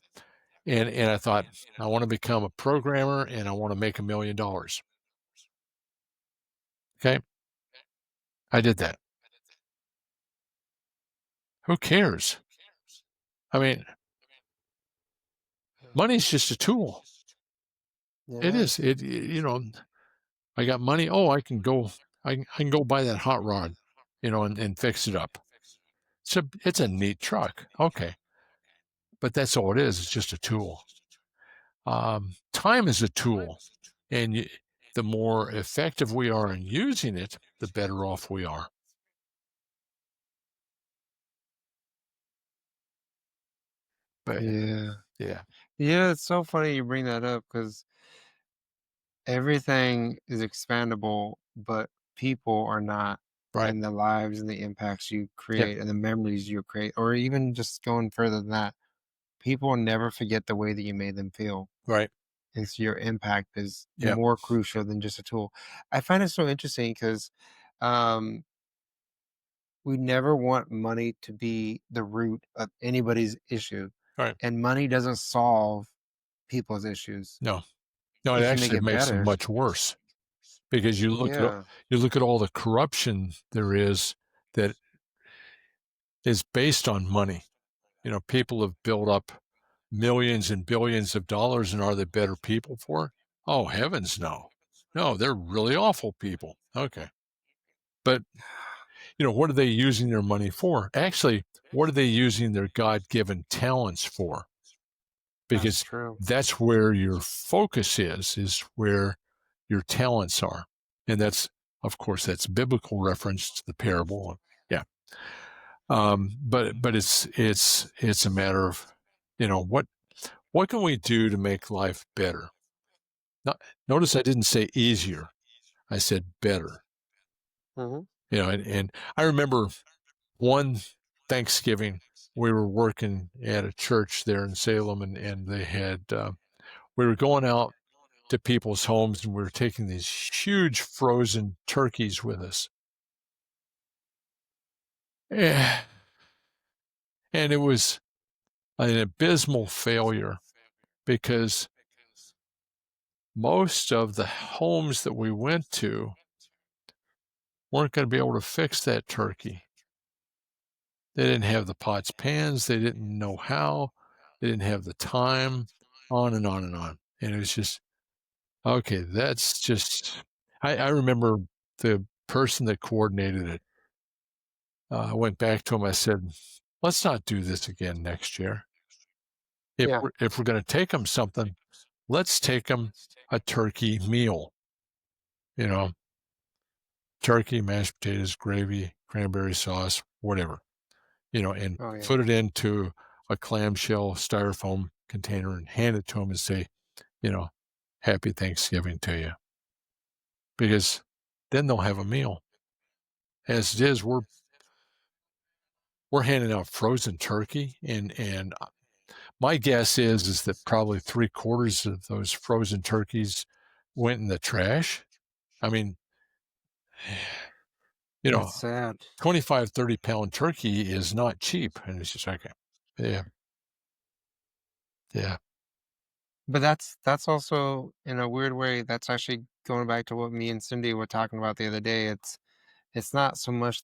And I thought, I want to become a programmer and I want to make $1 million. Okay. I did that. Who cares? I mean, money's just a tool. It Yeah. is. I got money. Oh, I can go buy that hot rod, and fix it up. It's a neat truck. Okay. But that's all it is. It's just a tool. Time is a tool, and the more effective we are in using it, the better off we are. But Yeah. yeah, Yeah, it's so funny you bring that up because everything is expandable, but people are not. right. And the lives and the impacts you Yep, create and the memories you create, or even just going further than that, people will never forget the way that you made them feel. right. And so your impact is Yep, more crucial than just a tool. I find it so interesting because um, we never want money to be the root of anybody's issue. right. And money doesn't solve people's issues. No, no, it It can make actually it makes them better. much worse because Yeah. you look at all the corruption there is that is based on money. People have built up millions and billions of dollars, and are they better people for it? Oh, heavens, no. No, they're really awful people. Okay. But, what are they using their money for? Actually, what are they using their God given talents for? That's Because true. that's where your focus is where your talents are. And of course, that's biblical reference to the parable. Yeah. But it's a matter of, what can we do to make life better? Not, Notice I didn't say easier. I said better. Mhm. And I remember one Thanksgiving we were working at a church there in Salem, and they had we were going out to people's homes, and we were taking these huge frozen turkeys with us. Eh, And it was an abysmal failure because most of the homes that we went to weren't going to be able to fix that turkey. They didn't have the pots, pans. They didn't know how. They didn't have the time, on and on and on. And it was just, okay, that's just, I remember the person that coordinated it. I went back to him. I said, let's not do this again next year. Yeah. If we're going to take them something, let's take them a turkey meal, you know, turkey, mashed potatoes, gravy, cranberry sauce, whatever, and Oh yeah. put it into a clamshell styrofoam container and hand it to them and say, you know, happy Thanksgiving to you. Because then they'll have a meal. As it is, we're handing out frozen turkey, and my guess is that probably 3/4 of those frozen turkeys went in the trash. I mean, you That's know, sad. 25, 30 pound turkey is not cheap, and it's just like, yeah, yeah, But that's also in a weird way, that's actually going back to what me and Cindy were talking about the other day. It's not so much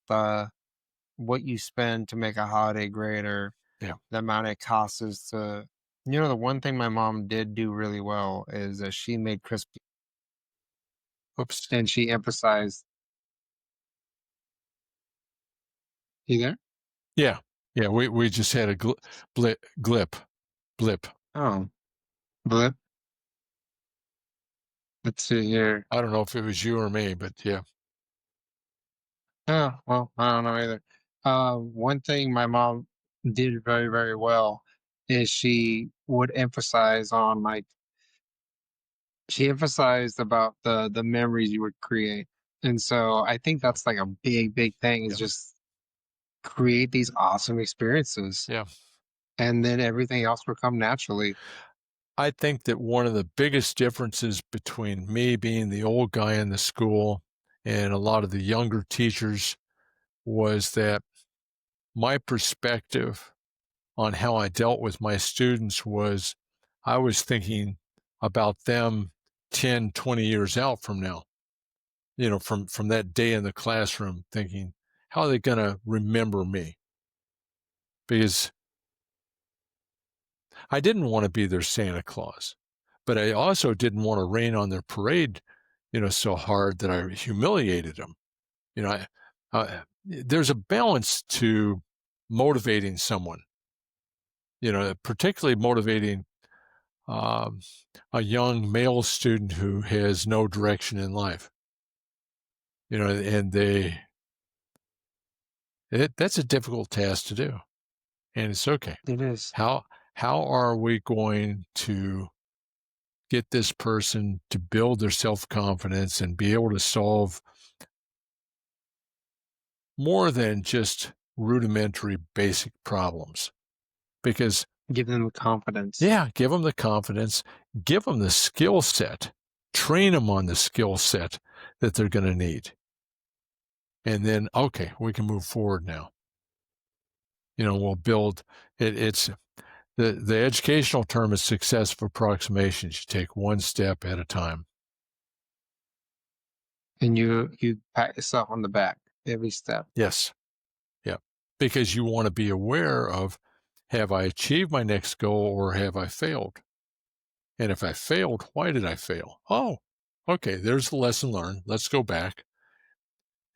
what you spend to make a holiday great or yeah. the amount it costs is to the one thing my mom did do really well is that she made crispy Oops. and she emphasized. You there? Yeah, yeah, we just had a blip. Oh, but let's see here. I don't know if it was you or me, but yeah, Oh, well, I don't know either. One thing my mom did very, very well is she would emphasize on like she emphasized about the memories you would create. And so I think yeah, that's like a big, big thing is yeah, just create these awesome experiences yeah. and then everything else will come naturally. I think that one of the biggest differences between me being the old guy in the school and a lot of the younger teachers was that my perspective on how I dealt with my students was I was thinking about them 10, 20 years out from now, from that day in the classroom, thinking, how are they going to remember me? Because I didn't want to be their Santa Claus, but I also didn't want to rain on their parade, so hard that I humiliated them. There's a balance to motivating someone, particularly motivating um, a young male student who has no direction in life, and that's a difficult task to do, and it's okay. It is. How how are we going to get this person to build their self-confidence and be able to solve more than just rudimentary basic problems? Because, Give them the confidence. yeah, give them the confidence, give them the skill set, train them on the skill set that they're going to need. And then, okay, we can move forward now. We'll build it's the educational term is successive approximations. You take one step at a time. And you pat yourself on the back every step. Yes. Yeah. Because you want to be aware of, have I achieved my next goal or have I failed? And if I failed, why did I fail? Oh, okay, there's the lesson learned. Let's go back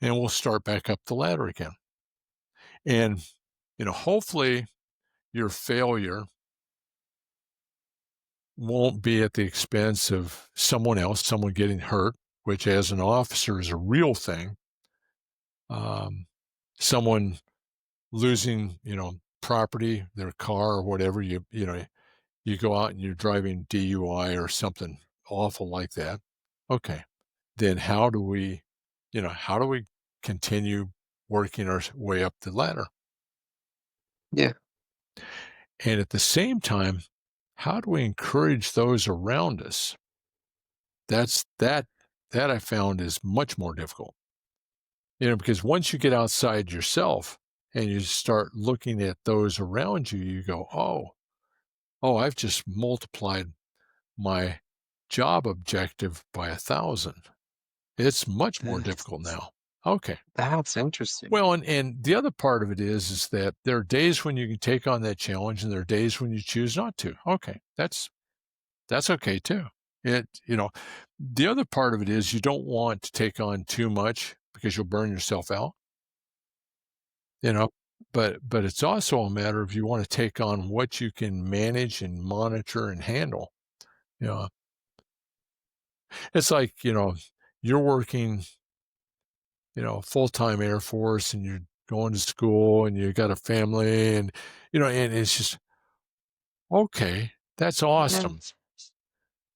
and we'll start back up the ladder again. And, hopefully your failure won't be at the expense of someone else, someone getting hurt, which as an officer is a real thing. Someone losing, property, their car or whatever, you go out and you're driving DUI or something awful like that. Okay. Then how do we continue working our way up the ladder? Yeah. And at the same time, how do we encourage those around us? That I found is much more difficult. Because once you get outside yourself and you start looking at those around you, you go, oh, I've just multiplied my job objective by 1,000. It's much more That's difficult now. Okay. That's interesting. Well, and the other part of it is that there are days when you can take on that challenge, and there are days when you choose not to. Okay, that's okay too. The other part of it is you don't want to take on too much because you'll burn yourself out, you know. But it's also a matter of you want to take on what you can manage and monitor and handle. You know, it's like, you're working, full-time Air Force and you're going to school and you got a family and and it's just okay, that's Yeah. awesome.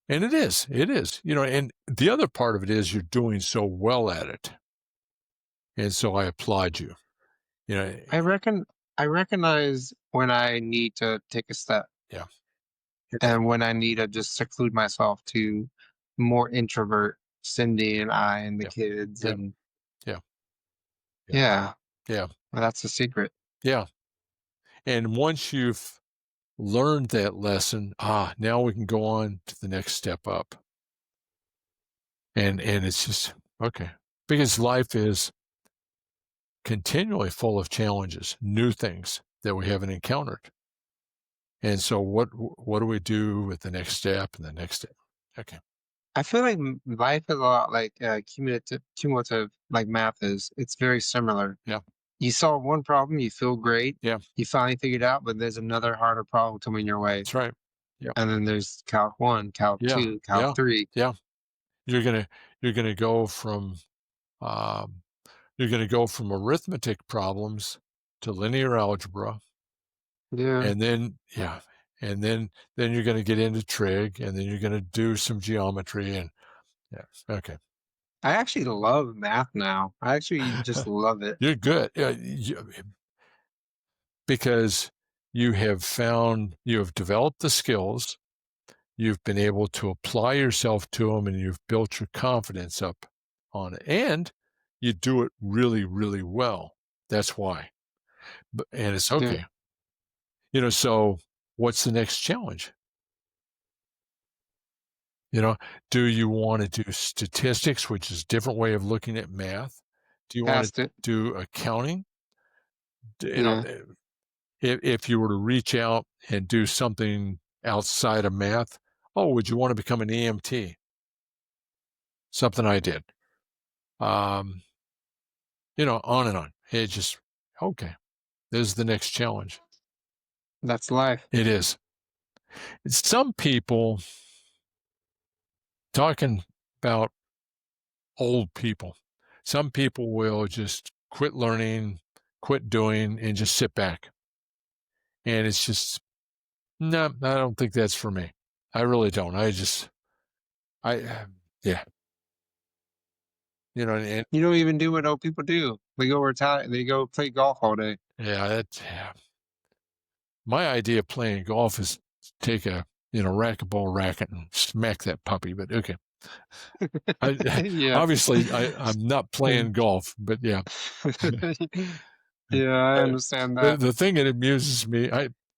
And it is, and the other part of it is you're doing so well at it. And so I applaud you. You know, I reckon I recognize when I need to take a step yeah. and when I need to just seclude myself to more introvert Cindy and I and the Yeah. kids Yeah. and Yeah. Yeah. yeah, Yeah. well, that's the secret. Yeah. And once you've learned that lesson, now we can go on to the next step up. And it's just okay. Because life is continually full of challenges, new things that we haven't encountered. And so what do we do with the next step and the next step? Okay. I feel like life is a lot like cumulative like math is. It's very similar. Yeah. You solve one problem, you feel great, Yeah. you finally figured it out, but there's another harder problem coming your way. That's right. Yeah. And then there's Calc 1, Calc Yeah. 2, Calc Yeah. 3. Yeah. You're gonna you're gonna go from um, you're gonna go from arithmetic problems to linear algebra, Yeah. and then yeah, and then you're gonna get into trig, and then you're gonna do some geometry, and yeah, okay. I actually love math now. I actually just love it. You're good. Because you have developed the skills, you've been able to apply yourself to them, and you've built your confidence up on it, and you do it really, really well. That's why. And it's Yeah. okay. So what's the next challenge? You know, do you want to do statistics, which is a different way of looking at math? Do you want to Passed it. do accounting? D- You know, Yeah. eh, if you were to reach out and do something outside of math, oh, would you want to become an EMT? Something I did. Um, on and on. It just okay. This is the next challenge. That's life. It is. Some people talking about old people. Some people will just quit learning, quit doing, and just sit back. And it's just, no, I don't think that's for me. I really don't. I, yeah, and You don't even do what old people do. They go retire. They go play golf all day. yeah, yeah. My idea of playing golf is to take a, racquetball racket and smack that puppy. But okay. Yeah. Obviously, I'm not playing golf, but yeah. Yeah, I Uh, understand the that. the thing that amuses me,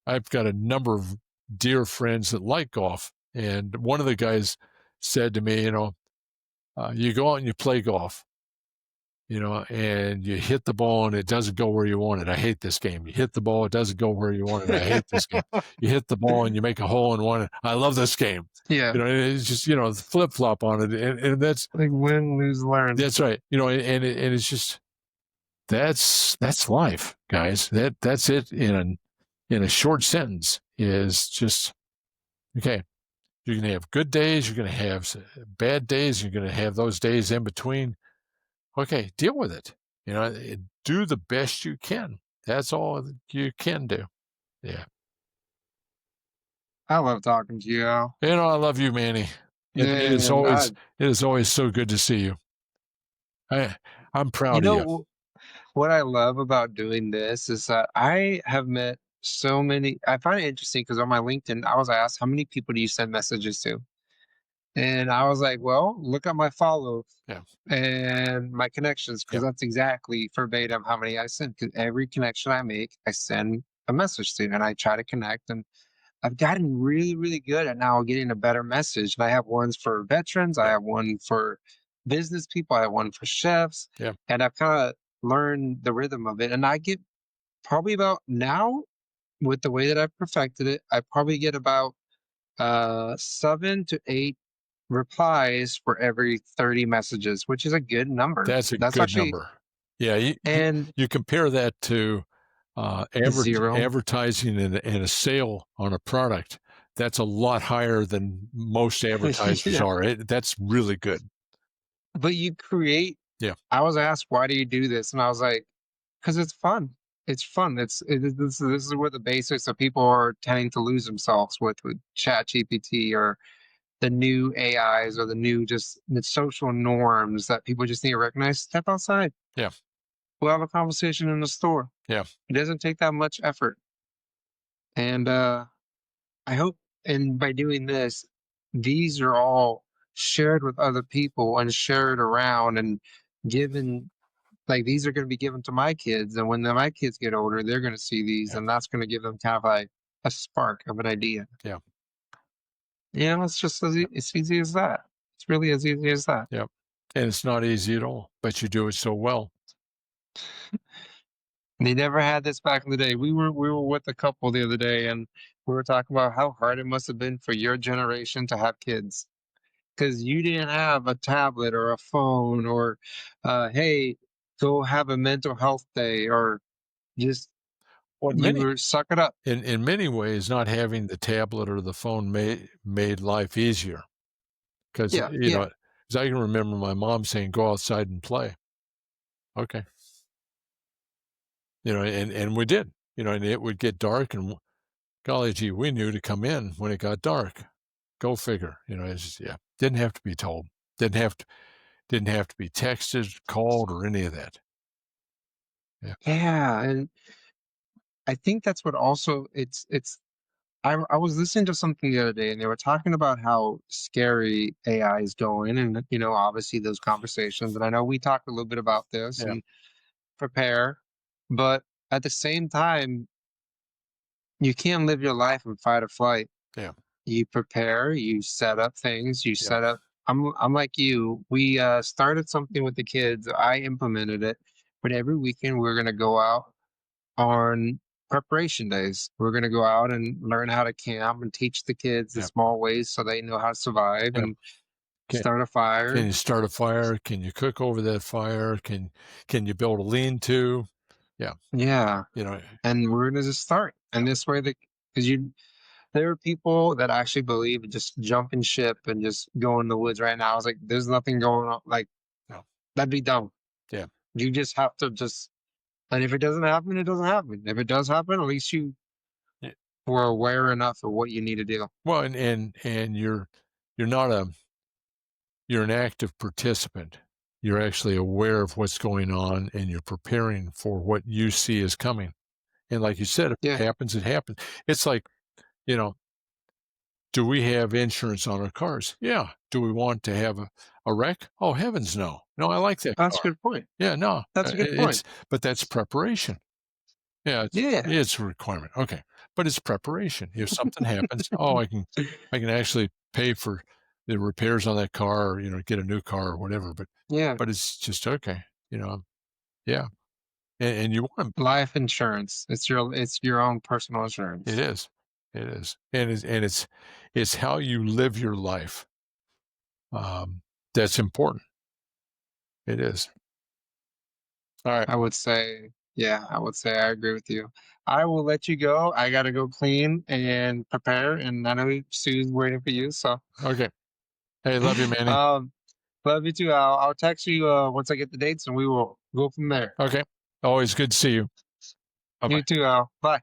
I've got a number of dear friends that like golf, and one of the guys said to me, you go out and you play golf, and you hit the ball and it doesn't go where you want it. I hate this game. You hit the ball, it doesn't go where you want it. I hate this game. You hit the ball and you make a hole in one. I love this game. Yeah, And it's just flip flop on it, and like win, lose, learn. that's right. And it's just that's life, guys. That's it in a short sentence. Is just okay. You're going to have good days. You're going to have bad days. You're going to have those days in between. Okay, deal with it. Do the best you can. That's all that you can do. Yeah. I love talking to you, Al. I love you, Manny. It is Man, always so good to see you. I I'm you proud of you. know what I love about doing this is that I have met so many. I find it interesting because on my LinkedIn, I was asked, "How many people do you send messages to?" And I was like, "Well, look at my follow Yeah. and my connections, because Yeah. that's exactly verbatim how many I send. Because every connection I make, I send a message to, and I try to connect. And I've gotten really, really good at now getting a better message. And I have ones for veterans. I Yeah. have one for business people, I have one for chefs, Yeah, and I've kind of learned the rhythm of it. And I get probably about now with the way that I've perfected it, I probably get about 7 to 8 replies for every 30 messages, which is a good number. that's a That's good actually number. Yeah, and you compare that to zero. advertising and a sale on a product. That's a lot higher than most advertisers Yeah. are. That's really good. But you create Yeah, I was asked, "Why do you do this?" And I was like, "'Cause it's fun. It's fun. This is where the basics of people are tending to lose themselves with ChatGPT or the new AIs or the new just the social norms that people just need to recognize. Step outside. yeah, We'll have a conversation in the store. yeah, It doesn't take that much effort." And I hope and by doing this, these are all shared with other people and shared around and given like these are going to be given to my kids, and when my kids get older they're going to see these yeah, and that's going to give them kind of like a spark of an idea. yeah, It's just it's easy as that. It's really as easy as that. yeah. And it's not easy at all, but you do it so well. They never had this back in the day. We were with a couple the other day and we were talking about how hard it must have been for your generation to have kids because you didn't have a tablet or a phone or hey, go have a mental health day or just Well, you were suck it up. in many ways, not having the tablet or the phone made life easier because Yeah, yeah. 'cause I can remember my mom saying, "Go outside and play." Okay, and we did, and it would get dark, and golly gee, we knew to come in when it got dark. Go figure, it's just, yeah, didn't have to be told, didn't have to didn't have to be texted, called, or any of that. Yeah, Yeah, and I think that's what also it's I was listening to something the other day and they were talking about how scary AI is going and obviously those conversations and I know we talked a little bit about this yeah, and prepare, but at the same time you can't live your life in fight or flight. yeah, You prepare, you set up things, you yeah, set up I'm like you. We started something with the kids. I implemented it, but every weekend we're going to go out on preparation days. We're going to go out and learn how to camp and teach the kids the yeah, small ways so they know how to survive yeah. and Can start a can fire. you start a fire? Can you cook over that fire? Can you build a lean-to? Yeah, Yeah. you know, And we're going to just start. yeah, And this way, because there are people that actually believe in just jumping ship and just go in the woods right now. I was like, there's nothing going on. Like, no, that'd be dumb. yeah. You just have to just, and if it doesn't happen, it doesn't happen. If it does happen, at least you Yeah. were aware enough of what you need to do. Well, and you're not you're an active participant. You're actually aware of what's going on, and you're preparing for what you see is coming. And like you said, if Yeah. it happens, it happens. It's like, you know, do we have insurance on our cars? Yeah. Do we want to have a wreck? Oh, heavens no. No, I like that That's a car. good point. Yeah, no. That's a good point. It's but that's preparation. Yeah, Yeah. it's a requirement. Okay. But it's preparation. If something happens, oh, I can actually pay for the repairs on that car or, get a new car or whatever. But Yeah. but it's just okay, yeah. And you want Life insurance. It's your own personal it insurance. is. It is. And it's how you live your life. That's important. It is. All right. I would say, yeah, I would say I agree with you. I will let you go. I gotta go clean and prepare, and I know Sue's waiting for you. So, Okay. Hey, love you, Manny. um, love you too. I'll text you once I get the dates, and we will go from there. Okay. Always good to see you. Bye bye. You too, Al. Bye.